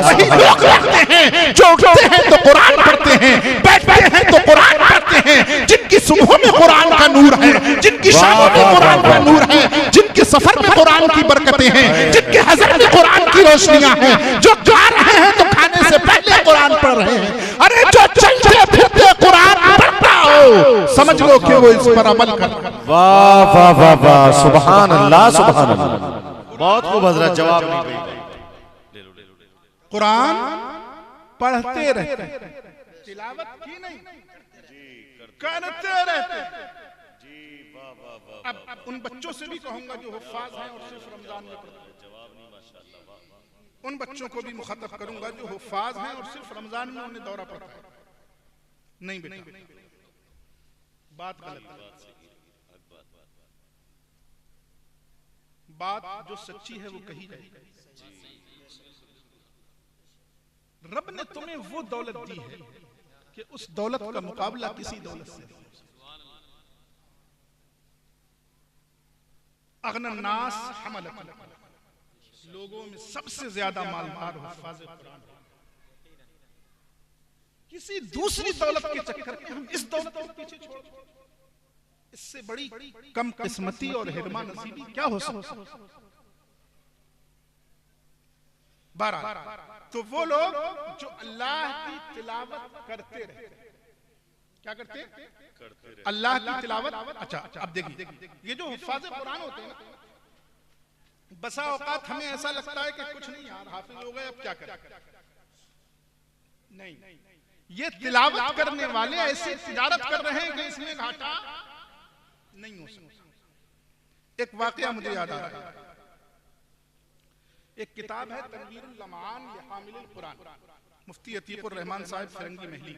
वही लोग रखते हैं जो उठते हैं तो कुरान पढ़ते हैं, बैठते हैं तो कुरान पढ़ते हैं, जिनकी सुबह में कुरान का नूर है, जिनकी शामों में कुरान का नूर है, जिनके सफर में कुरान की बरकतें हैं, जिनके हजर में कुरान की रोशनियां हैं, जो खा रहे हैं तो खाने से पहले कुरान पढ़ रहे हैं। अरे जो चलते फिरते कुरान पढ़ता हो, समझ लो कि वो इस पर अमल कर। वाह वाह वाह वाह, सुभान अल्लाह सुभान अल्लाह, बहुत खूब हजरत, जवाब नहीं भाई। कुरान पढ़ते रहते, तिलावत की नहीं करते रहते। अब उन बच्चों से भी कहूंगा जो हुफ्फाज हैं और सिर्फ रमजान में पढ़ते हैं, उन बच्चों को भी मुखातब करूंगा जो हुफ्फाज हैं और सिर्फ रमजान में उन्हें दौरा पड़ता है। नहीं बेटा, बात गलत है। बात जो सच्ची है वो कही जाएगी। रब ने तुम्हें वो दौलत दी है कि उस दौलत का मुकाबला किसी दौलत से नहीं। अगनन्नास हमलत, लोगों में सबसे ज्यादा मालदार हुफ्फाज़ कुरान। किसी दूसरी दौलत के चक्कर में हम इस दौलत को पीछे छोड़, इससे बड़ी कम किस्मती और हिरमा नसीबी क्या हो सकती है। तो वो लोग जो अल्लाह की तिलावत करते रहते, क्या करते? अल्लाह की तिलावत। अच्छा, अब देखिए, ये जो हुफ्फाज़ कुरान होते हैं, बसा औकात हमें ऐसा लगता है कि कुछ नहीं यार, हाफिज हो गए अब क्या करें। नहीं, ये तिलावत करने वाले ऐसी तिजारत कर रहे हैं कि इसमें घाटा नहीं हो सकता। एक वाकया मुझे याद आ रहा है। एक किताब है तनवीरुल लमआन लिहामिलिल कुरान, मुफ्ती अतीकुर रहमान साहब फिरंगी महली,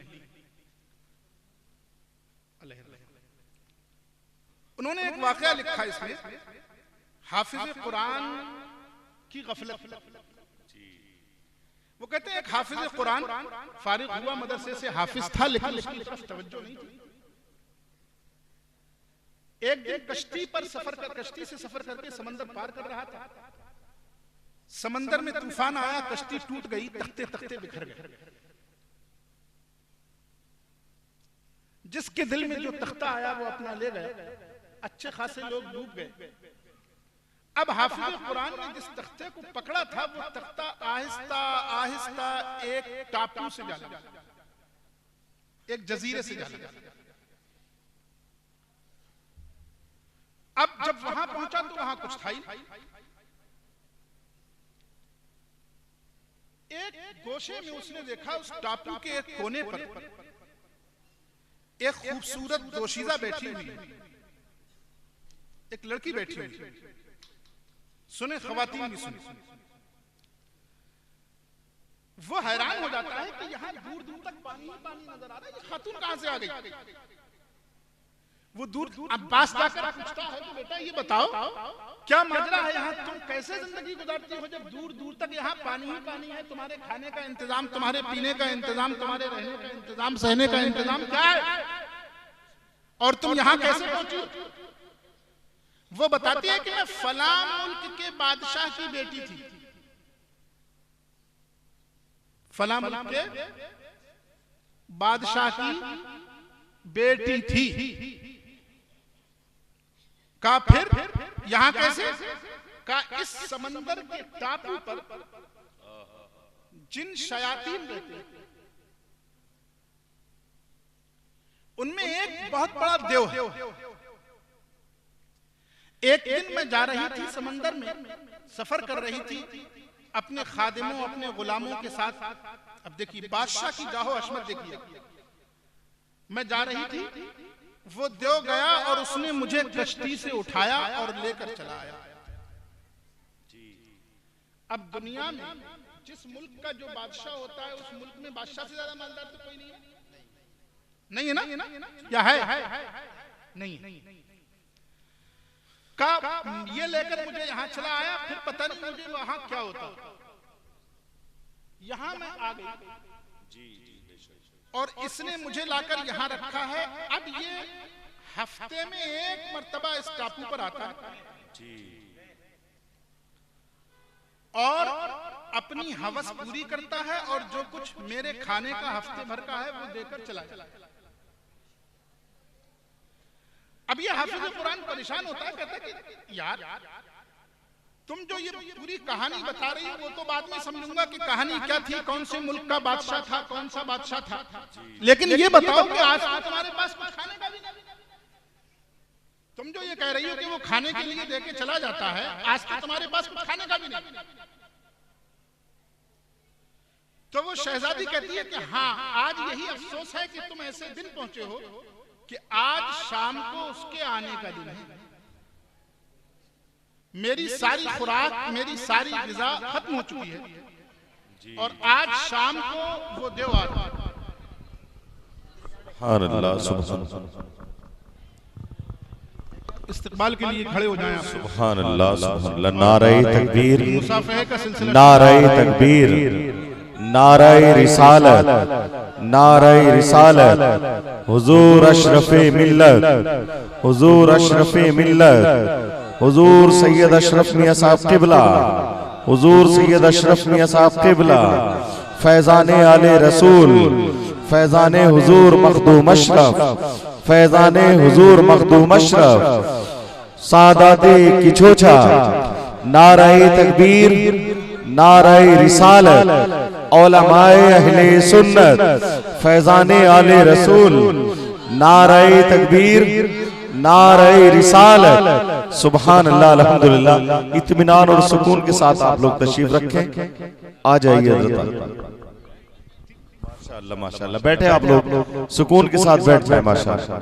उन्होंने एक वाकया लिखा इसमें, हाफिज कुरान की गफलत। वो कहते हैं एक हाफिज कुरान फारिग हुआ मदरसे से, हाफिज था लेकिन उसकी तरफ तवज्जो नहीं थी। एक दिन कश्ती से सफर करके समंदर पार कर रहा था। समंदर में तूफान आया, कश्ती टूट गई, तख्ते तख्ते बिखर गए। जिसके दिल में जो तख्ता आया वो अपना ले गए, अच्छे खासे लोग डूब गए। अब हाफिज कुरान ने जिस तख्ते को पकड़ा था वो तख्ता आहिस्ता आहिस्ता एक टापू से जा लगा, एक जजीरे से जा लगा। अब जब वहां पहुंचा तो वहां कुछ था ही। एक गोशे में उसने देखा उस टापू के एक कोने पर एक खूबसूरत दोशीजा बैठी हुई, एक लड़की बैठी हुई। सुने ख्वातीन भी सुने। वो हैरान हो जाता है कि यहाँ दूर दूर तक पानी ही पानी नजर आ रहा है, ये खातून कहां से आ गई। वो दूर अब्बास जाकर पूछता है कि बेटा ये बताओ क्या माजरा है यहाँ, तुम कैसे जिंदगी गुजारती हो जब दूर दूर तक यहाँ पानी ही पानी है, तुम्हारे खाने का इंतजाम, तुम्हारे पीने का इंतजाम, तुम्हारे रहने का इंतजाम, सहने का इंतजाम क्या है, और तुम यहाँ कैसे पहुंची। वो बताती है कि मैं फला मुल्क के बादशाह की बेटी थी, फला मुल्क के बादशाह की बेटी थी। का फिर यहां कैसे, का इस समंदर के टापू पर जिन शयातीन रहते हैं उनमें एक बहुत बड़ा देव है। एक दिन मैं जा रही थी समंदर में, सफर कर रही थी अपने खादिमों, अपने गुलामों के साथ। अब देखिए बादशाह की जाहो अशमत देखिए, मैं जा रही थी, वो देव गया और उसने मुझे कश्ती से उठाया और लेकर चला आया। अब दुनिया में जिस मुल्क का जो बादशाह होता है उस मुल्क में बादशाह से ज्यादा मालदार तो कोई नहीं है, नहीं है ना, या है? नहीं का ये लेकर मुझे यहाँ चला आया, फिर पता नहीं मुझे वहां क्या होता। यहां मैं आ गई और इसने मुझे लाकर यहाँ रखा है। अब ये हफ्ते में एक मर्तबा इस टापू पर आता है और अपनी हवस पूरी करता है और जो कुछ मेरे खाने का हफ्ते भर का है वो देकर चला जाता है। अब ये हाफिज कुरान परेशान होता है, कहता है कि यार तुम जो ये पूरी कहानी बता रही हो वो तो बाद में समझूंगा कि कहानी क्या थी, कौन से मुल्क का बादशाह था, कौन सा बादशाह था, लेकिन ये बताओ कि आज तो तुम्हारे पास कुछ खाने का भी नहीं। तुम जो ये कह रही हो कि वो खाने के लिए देके चला जाता है, आज तो तुम्हारे पास कुछ खाने का भी नहीं। तो वो शहजादी कहती है कि हाँ आज यही अफसोस है कि तुम ऐसे दिन पहुंचे हो कि आज शाम को उसके आने का दिन है। मेरी सारी खुराक, मेरी सारी ग़िज़ा खत्म हो चुकी है और आज शाम को वो देव आ रहा है। इस्तिक़बाल के लिए खड़े हो जाएं आप। सुभान अल्लाह, सुभान अल्लाह। नारे तकबीर, मुसाफ़हे का सिलसिला, नारे तकबीर, नारे रिसालत, नारे रिसालत, हुजूर अशरफे मिल्लत, हुजूर अशरफे मिल्लत, हुजूर सैयद अशरफ मियां साहब क़िबला, हुजूर सैयद अशरफ मियां साहब क़िबला, फैज़ाने आले रसूल, फैज़ाने हुजूर मखदूम अशरफ, फैज़ाने हुजूर मखदूम अशरफ, सादाते की छोछा, नारे तकबीर, नारे रिसालत, औलमाए अहले सुन्नत, फैज़ाने आले रसूल, नारे तकबीर, नारे रिसालत। सुभान अल्लाह, अल्हम्दुलिल्लाह। इत्मीनान और सुकून के साथ आप लोग तशरीफ रखें, आ जाइए हज़रत। माशाअल्लाह माशाअल्लाह, बैठे आप लोग, सुकून के साथ बैठ जाए माशाअल्लाह।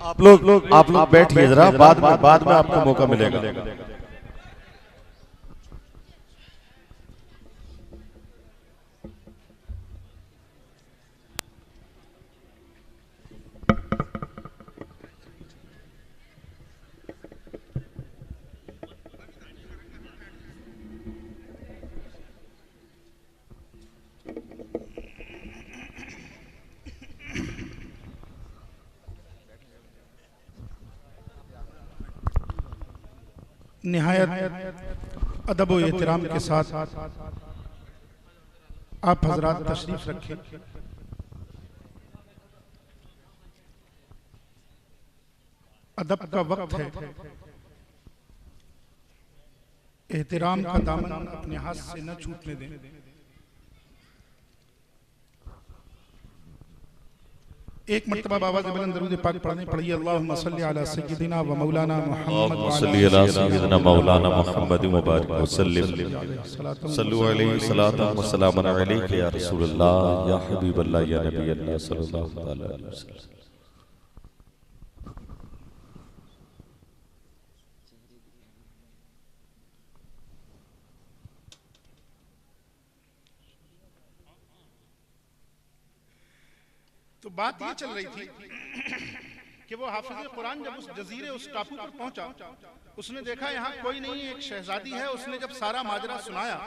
आप लोग बैठिए जरा, बाद में आपको मौका मिलेगा। निहायत अदब व एहतराम के साथ आप हजरात तशरीफ रखें। अदब का वक्त है, एहतराम का दामन अपने हाथ से न छूटने दें। एक मर्तबा बाबा से बुलंद दरूद पाक पढ़ने पढ़िए। अल्लाहुम्मा सल्ली अला सय्यिदिना व मौलाना मुहम्मद व सल्ली अला सय्यिदिना मौलाना मुहम्मद व बारिक व सल्लिम सल्लु अलैहि सलातन व सलामन अलैका या रसूलल्लाह या हबीबल्लाह या नबी अल्लाह सल्लल्लाहु अलैहि वसल्लम। तो बात ये चल रही थी कि वो हाफिज कुरान जब उस जजीरे उस टापू पर पहुंचा, उसने देखा यहाँ कोई नहीं, एक शहजादी है। उसने जब सारा माजरा सुनाया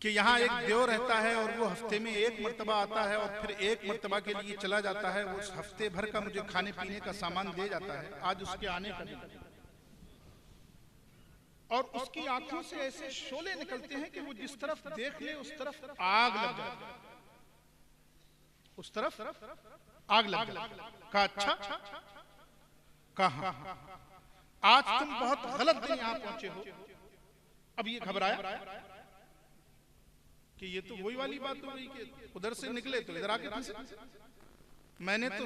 कि यहाँ एक देव रहता है और वो हफ्ते में एक मर्तबा आता है और फिर एक मर्तबा के लिए चला जाता है, वो उस हफ्ते भर का मुझे खाने पीने का सामान दे जाता है, आज उसके आने का दिन, और उसकी आंखों से ऐसे शोले निकलते हैं कि वो जिस तरफ देख ले उस तरफ आग लग जाती है, उस तरफ आग लग जाती। कहा अच्छा, कहा आज तुम बहुत गलत दिन यहां पहुंचे हो। अब ये घबराया कि ये तो वही वाली बात हो गई कि उधर से निकले तो इधर आके फंसे। मैंने तो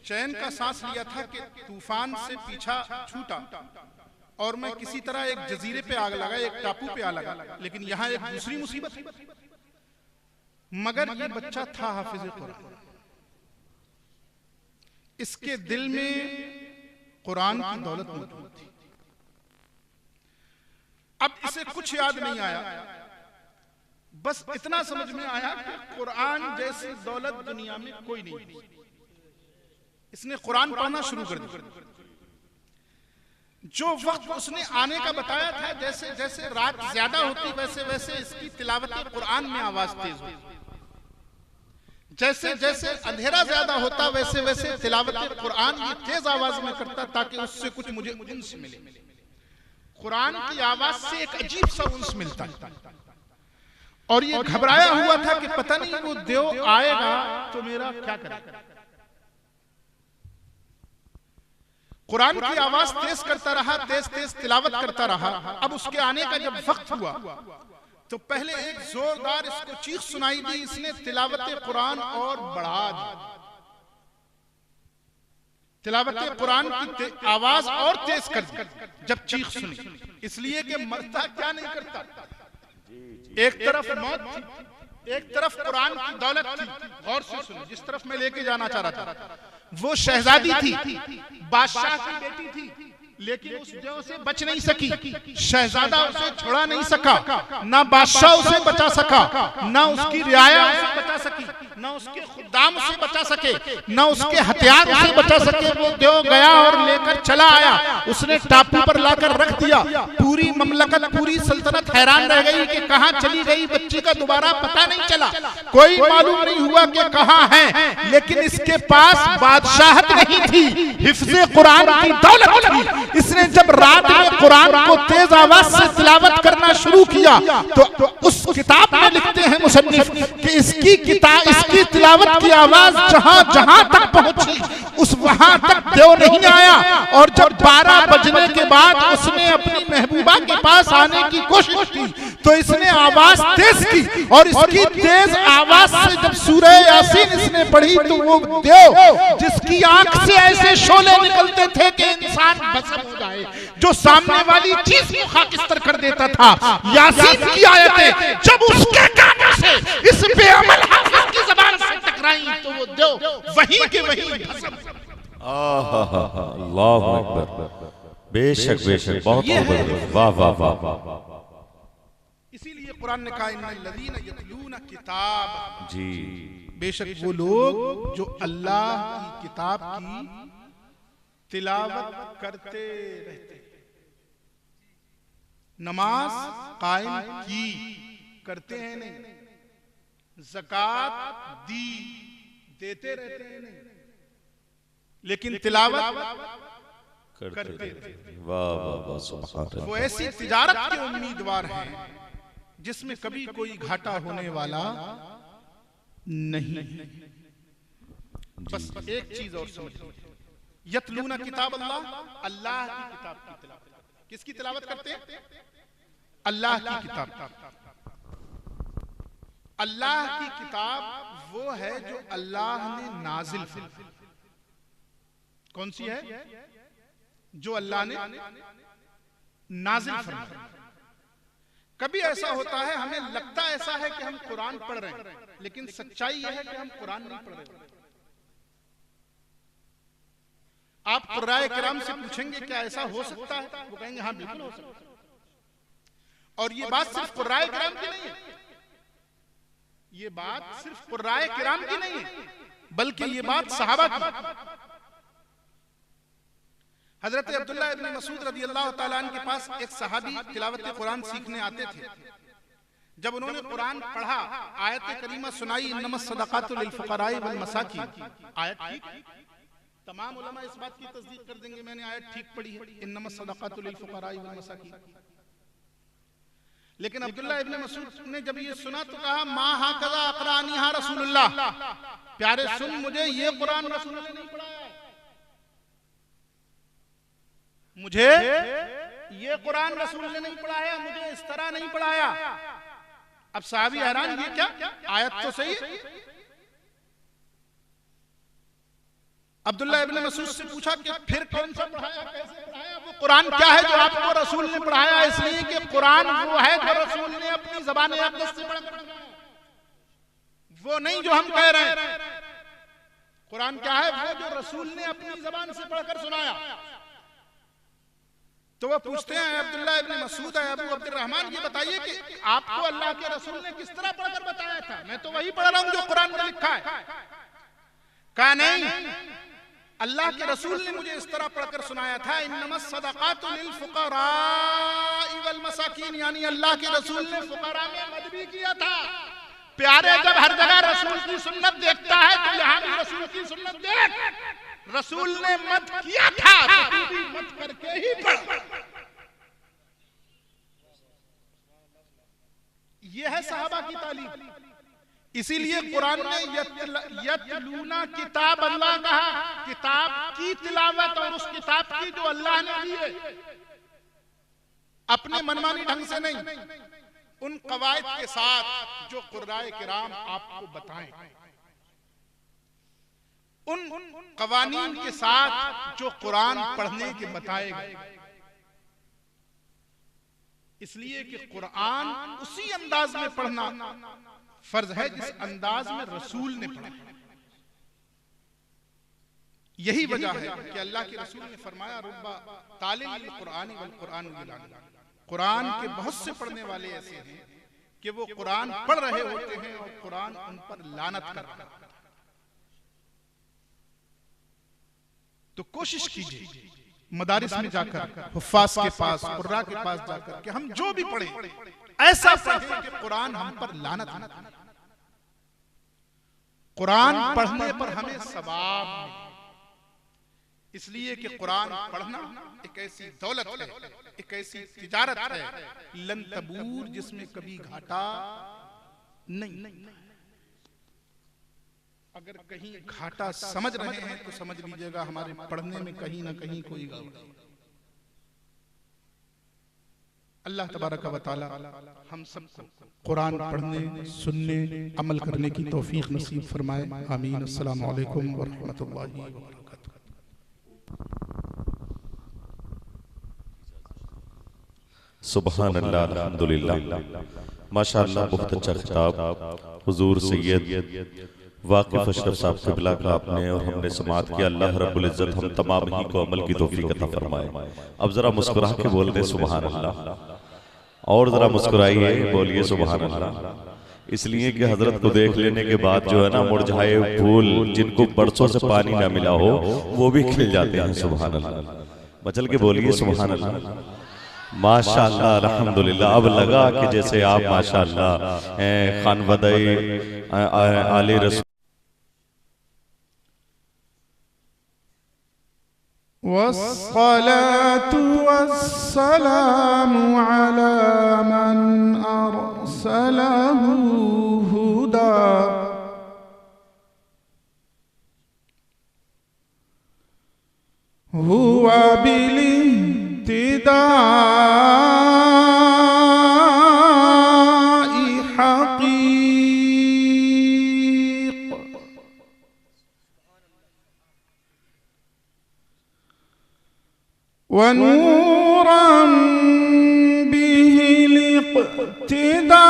चैन का सांस लिया था कि तूफान से पीछा छूटा और मैं किसी तरह एक जजीरे पे आग लगा, एक टापू पे आग लगा, लेकिन यहाँ एक दूसरी मुसीबत। मगर ये बच्चा था हाफिज कुरान, इसके दिल में कुरान की दौलत मौजूद थी। अब इसे कुछ याद नहीं आया, बस इतना समझ में आया कि कुरान जैसी दौलत दुनिया में कोई नहीं। इसने कुरान पढ़ना शुरू कर दिया। जो वक्त उसने आने का बताया था, जैसे जैसे रात ज्यादा होती वैसे वैसे इसकी तिलावत कुरान में आवाज तेज होती, जैसे जैसे अंधेरा ज्यादा होता वैसे वैसे तिलावत कुरान ये तेज आवाज में करता ताकि उससे कुछ मुझे उन्स मिले। कुरान की आवाज से एक अजीब सा उन्स मिलता है। और ये घबराया हुआ था कि पता नहीं वो देव आएगा तो मेरा क्या करेगा। कुरान की आवाज तेज करता रहा, तेज तेज तिलावत करता रहा। अब उसके आने का जब वक्त हुआ तो पहले एक जोरदार इसको चीख सुनाई दी, इसने तिलावत कुरान और बढ़ा दी। तिलावत कुरान की आवाज और तेज कर दी जब चीख सुनी, इसलिए कि मरता क्या नहीं करता। एक तरफ मौत थी, एक तरफ कुरान की दौलत थी। गौर से सुनो, जिस तरफ मैं लेके जाना चाह रहा था, वो शहजादी थी, बादशाह की बेटी थी, लेकिन उस देव से बच नहीं सकी। शहजादा उसे छुड़ा नहीं सका, ना बादशाह उसे बचा सका, ना उसकी रियाया उसे बचा सकी, ना उसके खुदाम उसे बचा सके, ना उसके हथियार उसे बचा सके। वो देव गया और लेकर चला आया, उसने टापू पर लाकर रख दिया। पूरी ममलकत, पूरी सल्तनत हैरान रह गई कि कहां चली गई बच्ची का दोबारा पता नहीं चला, कोई मालूम नहीं हुआ कि कहां है। लेकिन इसके पास बादशाहत नहीं थी, हिफ्ज़े कुरान की दौलत थी। इसने जब रात में कुरान को तेज आवाज से तिलावत करना शुरू किया तो उस किताब में लिखते हैं मुसन्निफ कि इसकी तिलावत की आवाज जहां जहां तक पहुंची उस वहां तक देव नहीं आया। और जब 12 बजने के बाद उसने अपनी महबूबा के पास आने की कोशिश की तो इसने आवाज तेज की, और इसकी तेज आवाज से जब सूरह यासीन इसने पढ़ी तो वो देव जिसकी आंख से ऐसे शोले निकलते थे कि इंसान भस्म हो जाए, जो सामने वाली चीज को खाकिस्तर कर देता था, यासीन की आयतें जब उसके कानों से इस बेअमल हाफिज की ज़बान से टकराई तो वो देव वहीं के वहीं भस्म। अल्लाहु अकबर, बेशक बेशक, बहुत खूब, वाह वाह वाह। इसीलिए कुरान ने कहा इन्नल्लज़ीना यतलूना किताब, जी बेशक वो लोग जो अल्लाह की किताब की तिलावत करते रहते, नमाज कायम की, करते हैं नहीं, ज़कात दी, देते रहते हैं नहीं, लेकिन तिलावत करते रहते। वाह वाह वाह, सुभान अल्लाह। वो ऐसी तिजारत के उम्मीदवार हैं जिसमें कभी कोई घाटा होने वाला नहीं है। बस एक चीज और समझ लीजिए, यतलूना किताब अल्लाह, अल्लाह की किताब की तिलावत। किसकी तिलावत करते हैं? अल्लाह की किताब। अल्लाह की किताब वो है जो अल्लाह ने नाजिल फरमाई। कौन सी है? जो अल्लाह ने नाजिल फरमाई। कभी ऐसा होता है हमें लगता ऐसा है कि हम कुरान पढ़ रहे हैं, लेकिन सच्चाई यह है कि हम कुरान नहीं पढ़ रहे। आप कुर्राए किराम से पूछेंगे क्या ऐसा हो सकता है, वो कहेंगे हाँ बिल्कुल हो सकता है। और ये बात सिर्फ कुर्राए किराम की नहीं है, ये बात सिर्फ कुर्राए किराम की नहीं है, बल्कि ये बात सहाबा की। हजरत अब्दुल्लाह इब्न मसूद रज़ी अल्लाह ताला अन्हु के पास एक सहाबी तिलावत कुरान सीखने आते थे। जब उन्होंने कुरान पढ़ा, आयत करीमा सुनाई, इन्नमस सदक़ातु लिल फुक़राई वल मसाकीन, आयत ठीक, तमाम उलमा इस बात की तस्दीक कर देंगे मैंने आयत ठीक पढ़ी है, इन्नमस सदक़ातु लिल फुक़राई वल मसाकीन। लेकिन अब्दुल्लाह इब्न मसूद ने जब ये सुना तो कहा, मा हाकज़ा अक़रानिहा रसूलुल्लाह, प्यारे सुन, मुझे ये कुरान रसूल ने नहीं पढ़ाया, मुझे ये कुरान रसूल ने नहीं पढ़ाया, मुझे इस तरह नहीं पढ़ाया। अब साहबी हैरान, ये क्या, आयत तो सही है। अब्दुल्लाह इब्न मसूद से पूछा कि फिर कौन सा पढ़ाया, कैसे पढ़ाया, वो कुरान क्या है जो आपको रसूल ने पढ़ाया? इसलिए कि कुरान वो है जो रसूल ने अपनी ज़बान अक़दस से पढ़ा, वो नहीं जो हम कह रहे हैं। कुरान क्या है? वो जो रसूल ने अपनी ज़बान से पढ़कर सुनाया। तो वो पूछते हैं, अब्दुल्लाह इब्न मसूद है, अबू अब्दुर्रहमान, ये बताइए कि आपको अल्लाह के रसूल ने किस तरह पढ़कर बताया था? मैं तो वही पढ़ रहा हूं जो कुरान में लिखा है। कहा नहीं, अल्लाह के रसूल ने मुझे इस तरह पढ़कर सुनाया था, इन्नमस सदक़ातु लिल फुक़राई वल मसाकीन, यानी अल्लाह के रसूल ने फुक़रा में मद भी किया था। प्यारे, जब हर जगह रसूल की सुन्नत देखता है तो यहाँ भी रसूल की सुन्नत देख। रसूल ने मत किया था तो तू भी मत करके ही पढ़। यह है सहाबा की तालीम। इसीलिए कुरान ने यतलूना किताब अल्लाह कहा, किताब की तिलावत, और उस किताब की जो अल्लाह ने दी है, अपने मनमानी ढंग से नहीं, उन कवायद के साथ जो कुर्राए किराम आपको बताएं, उन कवानीन के साथ जो कुरान पढ़ने के बताए गए। इसलिए कि कुरान उसी अंदाज में पढ़ना फर्ज है जिस अंदाज में रसूल ने पढ़ा। यही वजह है कि अल्लाह के रसूल ने फरमाया, रुब्बा तालिल कुरानी वल कुरान युलानी, कुरान के बहुत से पढ़ने वाले ऐसे हैं कि वो कुरान पढ़ रहे होते हैं और कुरान उन पर लानत कर रहा है। तो कोशिश कीजिए मदारिस में जाकर, हुफ्फाज के पास, कुर्रा के पास जाकर कि हम जो भी पढ़ें ऐसा पढ़ें कि कुरान हम पर लानत न करे। कुरान पढ़ने पर हमें सवाब मिले। इसलिए कि कुरान पढ़ना एक ऐसी दौलत है, एक ऐसी तिजारत है, लन तबूर, जिसमें कभी घाटा नहीं। अगर कहीं घाटा समझ रहे हैं तो समझ लीजिएगा हमारे पढ़ने में कहीं ना कहीं कोई गड़बड़। अल्लाह तबारक व तआला हम सबको कुरान पढ़ने, सुनने, अमल करने की तौफीक नसीब फरमाए। आमीन। अस्सलामु अलैकुम व रहमतुल्लाहि व बरकातुहू। सुभान अल्लाह, अल्हम्दुलिल्लाह, माशाअल्लाह, बहुत अच्छा खिताब हुजूर सैयद वाकिफ अशरफ साहब क़िबला का आपने और हमने समाअत किया। अल्लाह रब्बुल इज़्ज़त हम तमाम ही को अमल की तौफीक अता फरमाए। अब जरा मुस्कुरा के बोल दे सुभान अल्लाह, और जरा मुस्कुराइए, बोलिए सुभान अल्लाह। इसलिए कि हजरत को देख लेने के बाद जो है ना, मुरझाए फूल जिनको बरसों से पानी ना मिला हो वो भी खिल जाते हैं। सुभान अल्लाह, मचल के बोलिए सुभान अल्लाह, माशाअल्लाह, अल्हम्दुलिल्लाह। अब लगा कि जैसे आप माशाअल्लाह खानवदे आले रसूल वस्सलातु वस्सलामु अला मन अरसलहु हुदा हुवा बिलिब्तिदाई हक़ीक़ वनूरा बिही लिक़्तिदा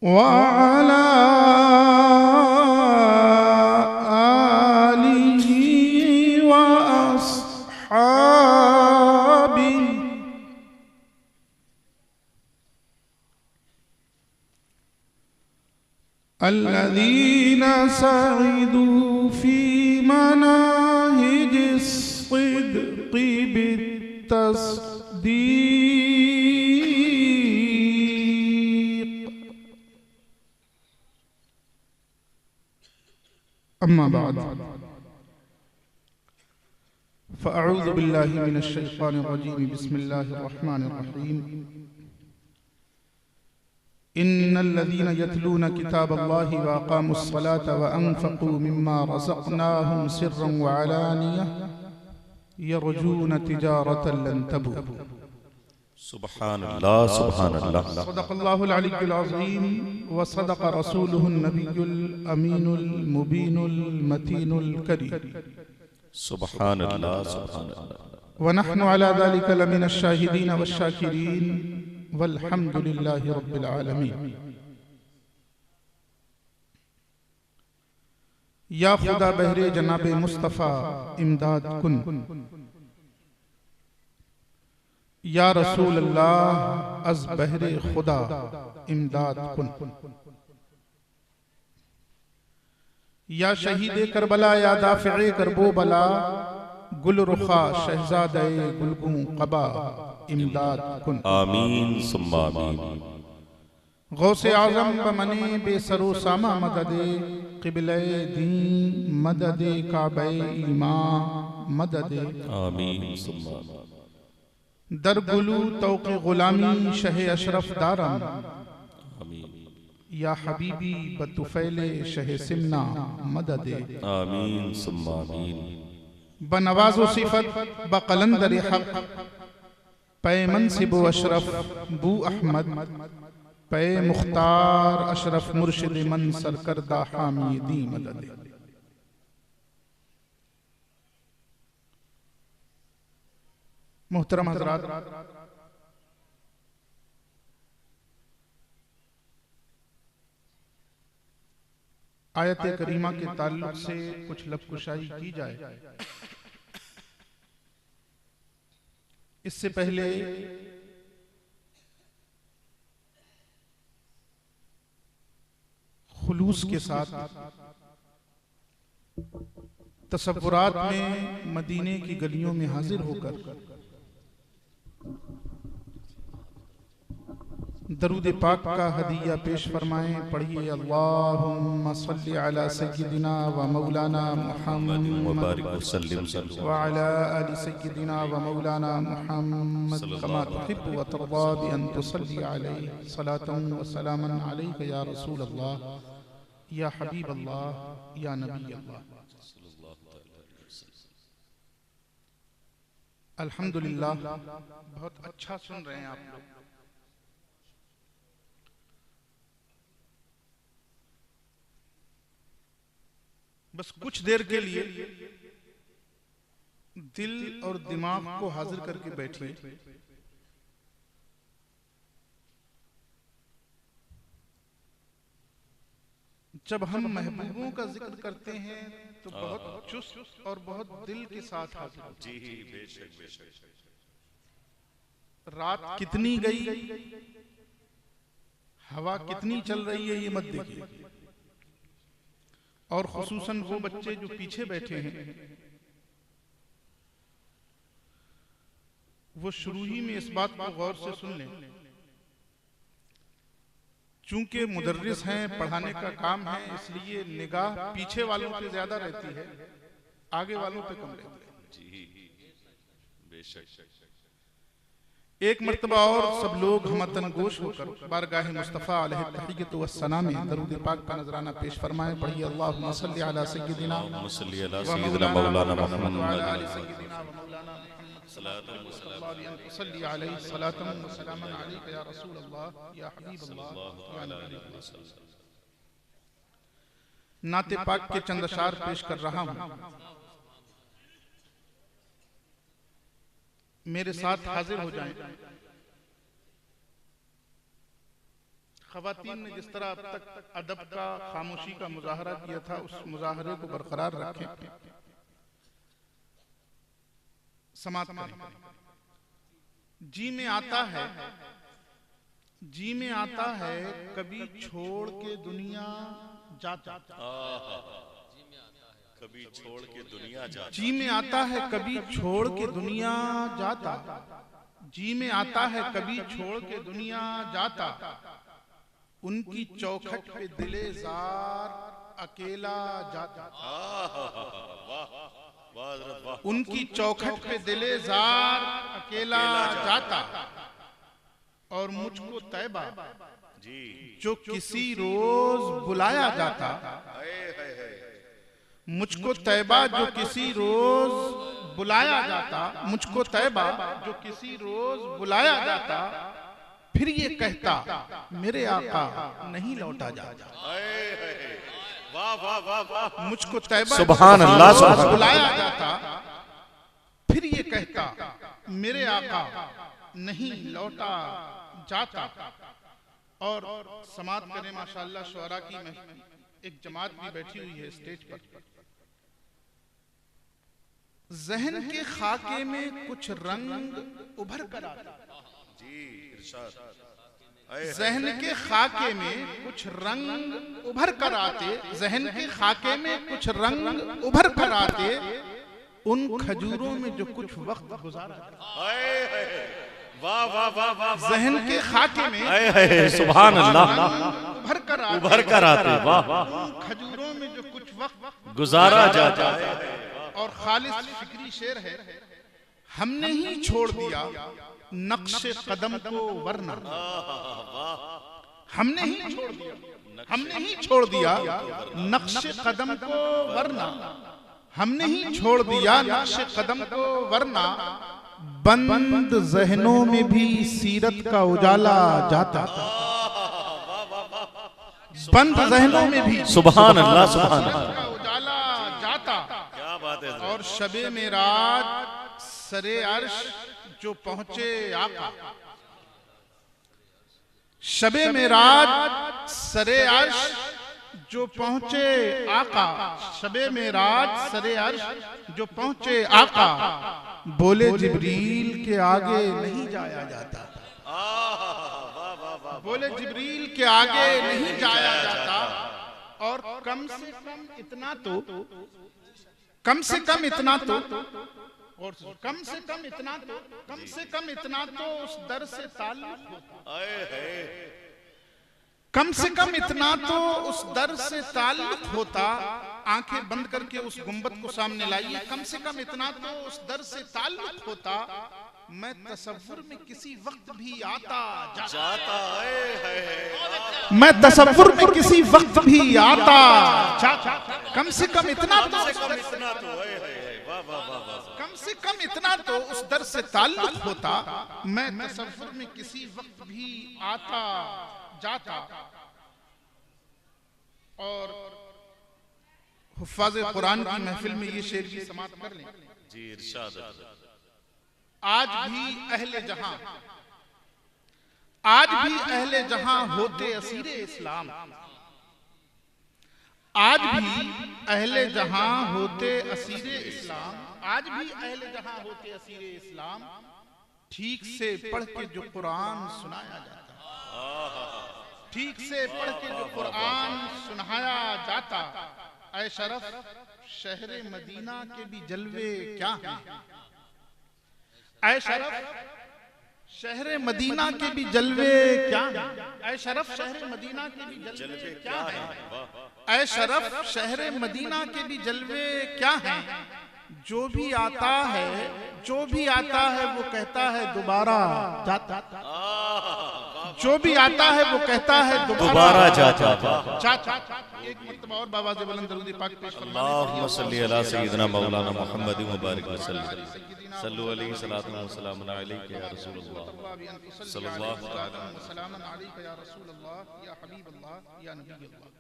वअला आलिही व अस्हाबिही अल्लज़ीना सइदू फी मनाहिजिस सिद्क़ि बित्तस्दीक़। अम्मा बाद फ़अऊज़ु बिल्लाहि मिनश शैतानिर रजीम। बिस्मिल्लाहिर रहमानिर रहीम। इन्नल्लज़ीना यतलूना किताबल्लाहि व अक़ामुस्सलाता व अनफ़क़ू मिम्मा रज़क़नाहुम सिर्रन व अलानियह यरजून तिजारतन लन तबूर। सुब्हानल्लाह सुब्हानल्लाह। सदक़ल्लाहुल अलीयुल अज़ीम व सदक़ रसूलुहुन नबियुल अमीनुल मुबीनुल मतीनुल करीम। सुब्हानल्लाह सुब्हानल्लाह। व नहनु अला ज़ालिका लमिनश शाहिदीन वश्शाकिरीन वल्हम्दुलिल्लाहि रब्बिल आलमीन। या खुदा बहरे जनाबे मुस्तफ़ा इमदाद कुन, या रसूल अल्लाह अज़ बहरे खुदा इमदाद कुन। या शहीदे करबला या दाफ़िए करबो बला, गुल रुखा शहज़ादे गुलगू क़बा इमदाद कुन। आमीन सुम्मा आमीन। गौसे आज़म बमने बेसरो सामा मददे क़िबले दीन मददे काबे ईमा मददे आमीन सुम्मा आमीन। दर गुलू तौक़े ग़ुलामी शह अशरफ दारम, या हबीबी बतुफ़ैले शह सिमना मददे आमीन सुम्मा आमीन। बनवाज़ो सिफ़त बक़लंदर हक़ पै मनसिब अशरफ बू अहमद पै मुख्तार अशरफ मुर्शिद मन सरकरदा हामिदी मदद। मोहतरम हज़रात, आयत करीमा के ताल्लुक से कुछ लफ्ज़-कुशाई की जाए। इससे पहले खुलूस के साथ तसव्वुरात में मदीने की गलियों में हाजिर होकर दरूद पाक का हदिया पेश फरमाएं। पढ़िए अल्लाहुम्मा सल्लि अला सय्यिदिना व मौलाना मुहम्मद व अला आलि सय्यिदिना व मौलाना मुहम्मद कमा तुहिब्बु व तर्दा बि अन तुसल्ली अलैहि सलातन व सलामन अलैका या रसूल अल्लाह या हबीब अल्लाह या नबी अल्लाह। अल्हम्दुलिल्लाह, बहुत अच्छा सुन रहे हैं आप लोग। बस कुछ देर के लिए दिल और दिमाग को हाजिर करके बैठिए। जब हम महबूबों का जिक्र करते हैं तो बहुत चुस्त और बहुत दिल के साथ हाजिर होते हैं। जी बेशक बेशक। रात कितनी गई, हवा कितनी चल रही है, ये मत देखिए। और खुसूसन वो बच्चे जो पीछे बैठे हैं, वो शुरू ही में इस बात को गौर से सुन लें। चूंकि मुदर्रिस हैं, पढ़ाने का काम है, इसलिए निगाह पीछे वालों पे ज्यादा रहती है, आगे वालों पे कम रहती है। जी बेशक। एक मर्तबा और सब लोग हमतन गोश होकर बारगाह मुस्तफ़ा अलैहि तहिय्यत व सना में दरूद पाक का नजराना पेश फरमाएं। पढ़िए अल्लाहुम्मा सल्ली अला सय्यिदिना व मौलाना मुहम्मद व अला आलि सय्यिदिना व मौलाना मुहम्मद सल्ली अलैहि सलातन व सलामन अलैका या रसूल अल्लाह या हबीब अल्लाह या नबी अल्लाह। नाते पाक के चंद अशार पेश कर रहा हूं। मेरे साथ हाजिर हो जाएं। ख़वातीन ने जिस तरह अब तक अदब का, खामोशी का मुजाहरा किया था, उस मुजाहरे को बरकरार रखें। समात करें। जी में आता है, जी में आता है कभी छोड़ के दुनिया जाता, कभी छोड़ के दुनिया जाता। जी में आता है कभी छोड़ के दुनिया जाता, जी में आता है कभी छोड़ के दुनिया जाता। उनकी चौखट पे दिले जार अकेला जाता, उनकी चौखट पे दिले जार अकेला जाता। और मुझको तैबा जो किसी रोज बुलाया जाता, मुझको तैबा जो किसी रोज बुलाया जाता, मुझको तैबा जो किसी रोज बुलाया जाता। फिर ये कहता मेरे आका नहीं लौटा जाता। मुझको तैबा सुभान अल्लाह बुलाया जाता, फिर ये कहता मेरे आका नहीं लौटा जाता। और समात करें माशाअल्लाह। शुअरा की एक जमात भी बैठी हुई है स्टेज पर। जहन के खाके में कुछ रंग उभर कर आते, जहन के खाके में कुछ रंग उभर कर आते, जहन के खाके में कुछ रंग उभर कर आते। उन खजूरों में जो कुछ वक्त गुजारा, जहन के खाके में सुभान अल्लाह उभर कर आते, वाह खजूरों में जो कुछ वक्त गुजारा जाता है। और खालिस फिक्री शेर है। हमने ही छोड़ दिया नक्शे कदम को वरना, हमने ही छोड़ दिया, हमने ही छोड़ दिया नक्शे कदम को वरना, हमने ही छोड़ दिया नक्शे कदम को वरना। बंद जहनों में भी सीरत का उजाला जाता, बंद जहनों में भी सुभान अल्लाह सुभान का उजाला जाता। क्या बात है। और शबे मेराज सरे अर्श जो पहुंचे आका, शबे मेराज सरे अर्श जो पहुंचे आका, शबे मेराज सरे अर्श जो पहुंचे आका। बोले जिब्रील के आगे नहीं जाया जाता, बोले जिब्रील के आगे नहीं जाया जाता। और कम से कम इतना तो, कम से कम इतना तो, और कम से कम इतना तो, कम से कम इतना तो उस दर से ताल्लुक होता, कम से कम इतना तो उस दर से ताल्लुक होता। आंखें बंद करके उस गुंबद को सामने लाइए। कम से कम इतना तो उस दर से ताल्लुक होता। मैं तसव्वुर में किसी वक्त भी आता जाता, मैं तसव्वुर में किसी वक्त भी आता जाता। कम से कम इतना तो, कम से कम इतना तो उस दर से ताल्लुक होता। मैं तसव्वुर में किसी वक्त भी आता जाता। और हुफ्फाज़ कुरान की महफिल में ये शेर की समात कर लें। जी इरशाद। आज भी अहले जहां, आज भी अहले जहां होते असीरे इस्लाम, आज भी अहले जहां होते असीरे इस्लाम, आज भी अहले जहां होते असीरे इस्लाम। ठीक से पढ़ के जो कुरान सुनाया जाता, ठीक से पढ़ के जो कुरान सुनाया जाता। ऐ शरफ शहर मदीना के भी जलवे क्या हैं, ऐ शरफ शहर मदीना के भी जलवे क्या हैं, ऐ शरफ शहर मदीना के भी जलवे क्या हैं, ऐ शरफ शहर मदीना के भी जलवे क्या हैं। जो भी आता है वो कहता है दोबारा जाता, जो भी आता है वो कहता है दोबारा जाता। एक मर्तबा और बाबा से बुलंद दरूद पाक पेश फरमाएं। अल्लाहुम्मा सल्ली अला सय्यिदिना मौलाना मुहम्मद व बारिक वसल्लम सल्लु अलैहि सलातु व सलामुन अलैका या रसूलल्लाह सल्लल्लाहु अलैहि वसल्लम अलैका या रसूलल्लाह या हबीबल्लाह या नबील्लाह।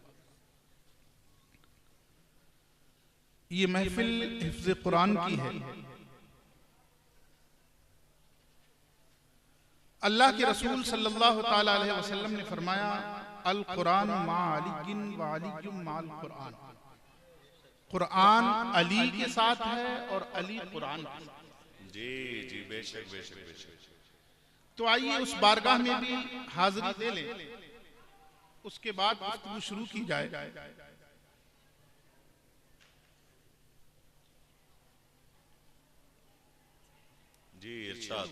ये महफिल हिफ्ज़ कुरान की है। अल्लाह के रसूल सल्लल्लाहु ताला अलैहि वसल्लम ने फरमाया, अल कुरान मा अलीकिन व अलीयुम माल कुरान। कुरान अली के साथ है और अली कुरान के साथ। जी जी बेशक बेशक बेशक। तो आइए उस बारगाह में भी हाजिरी दे लें, उसके बाद गुफ्तगू शुरू की जाए। जी इरशाद।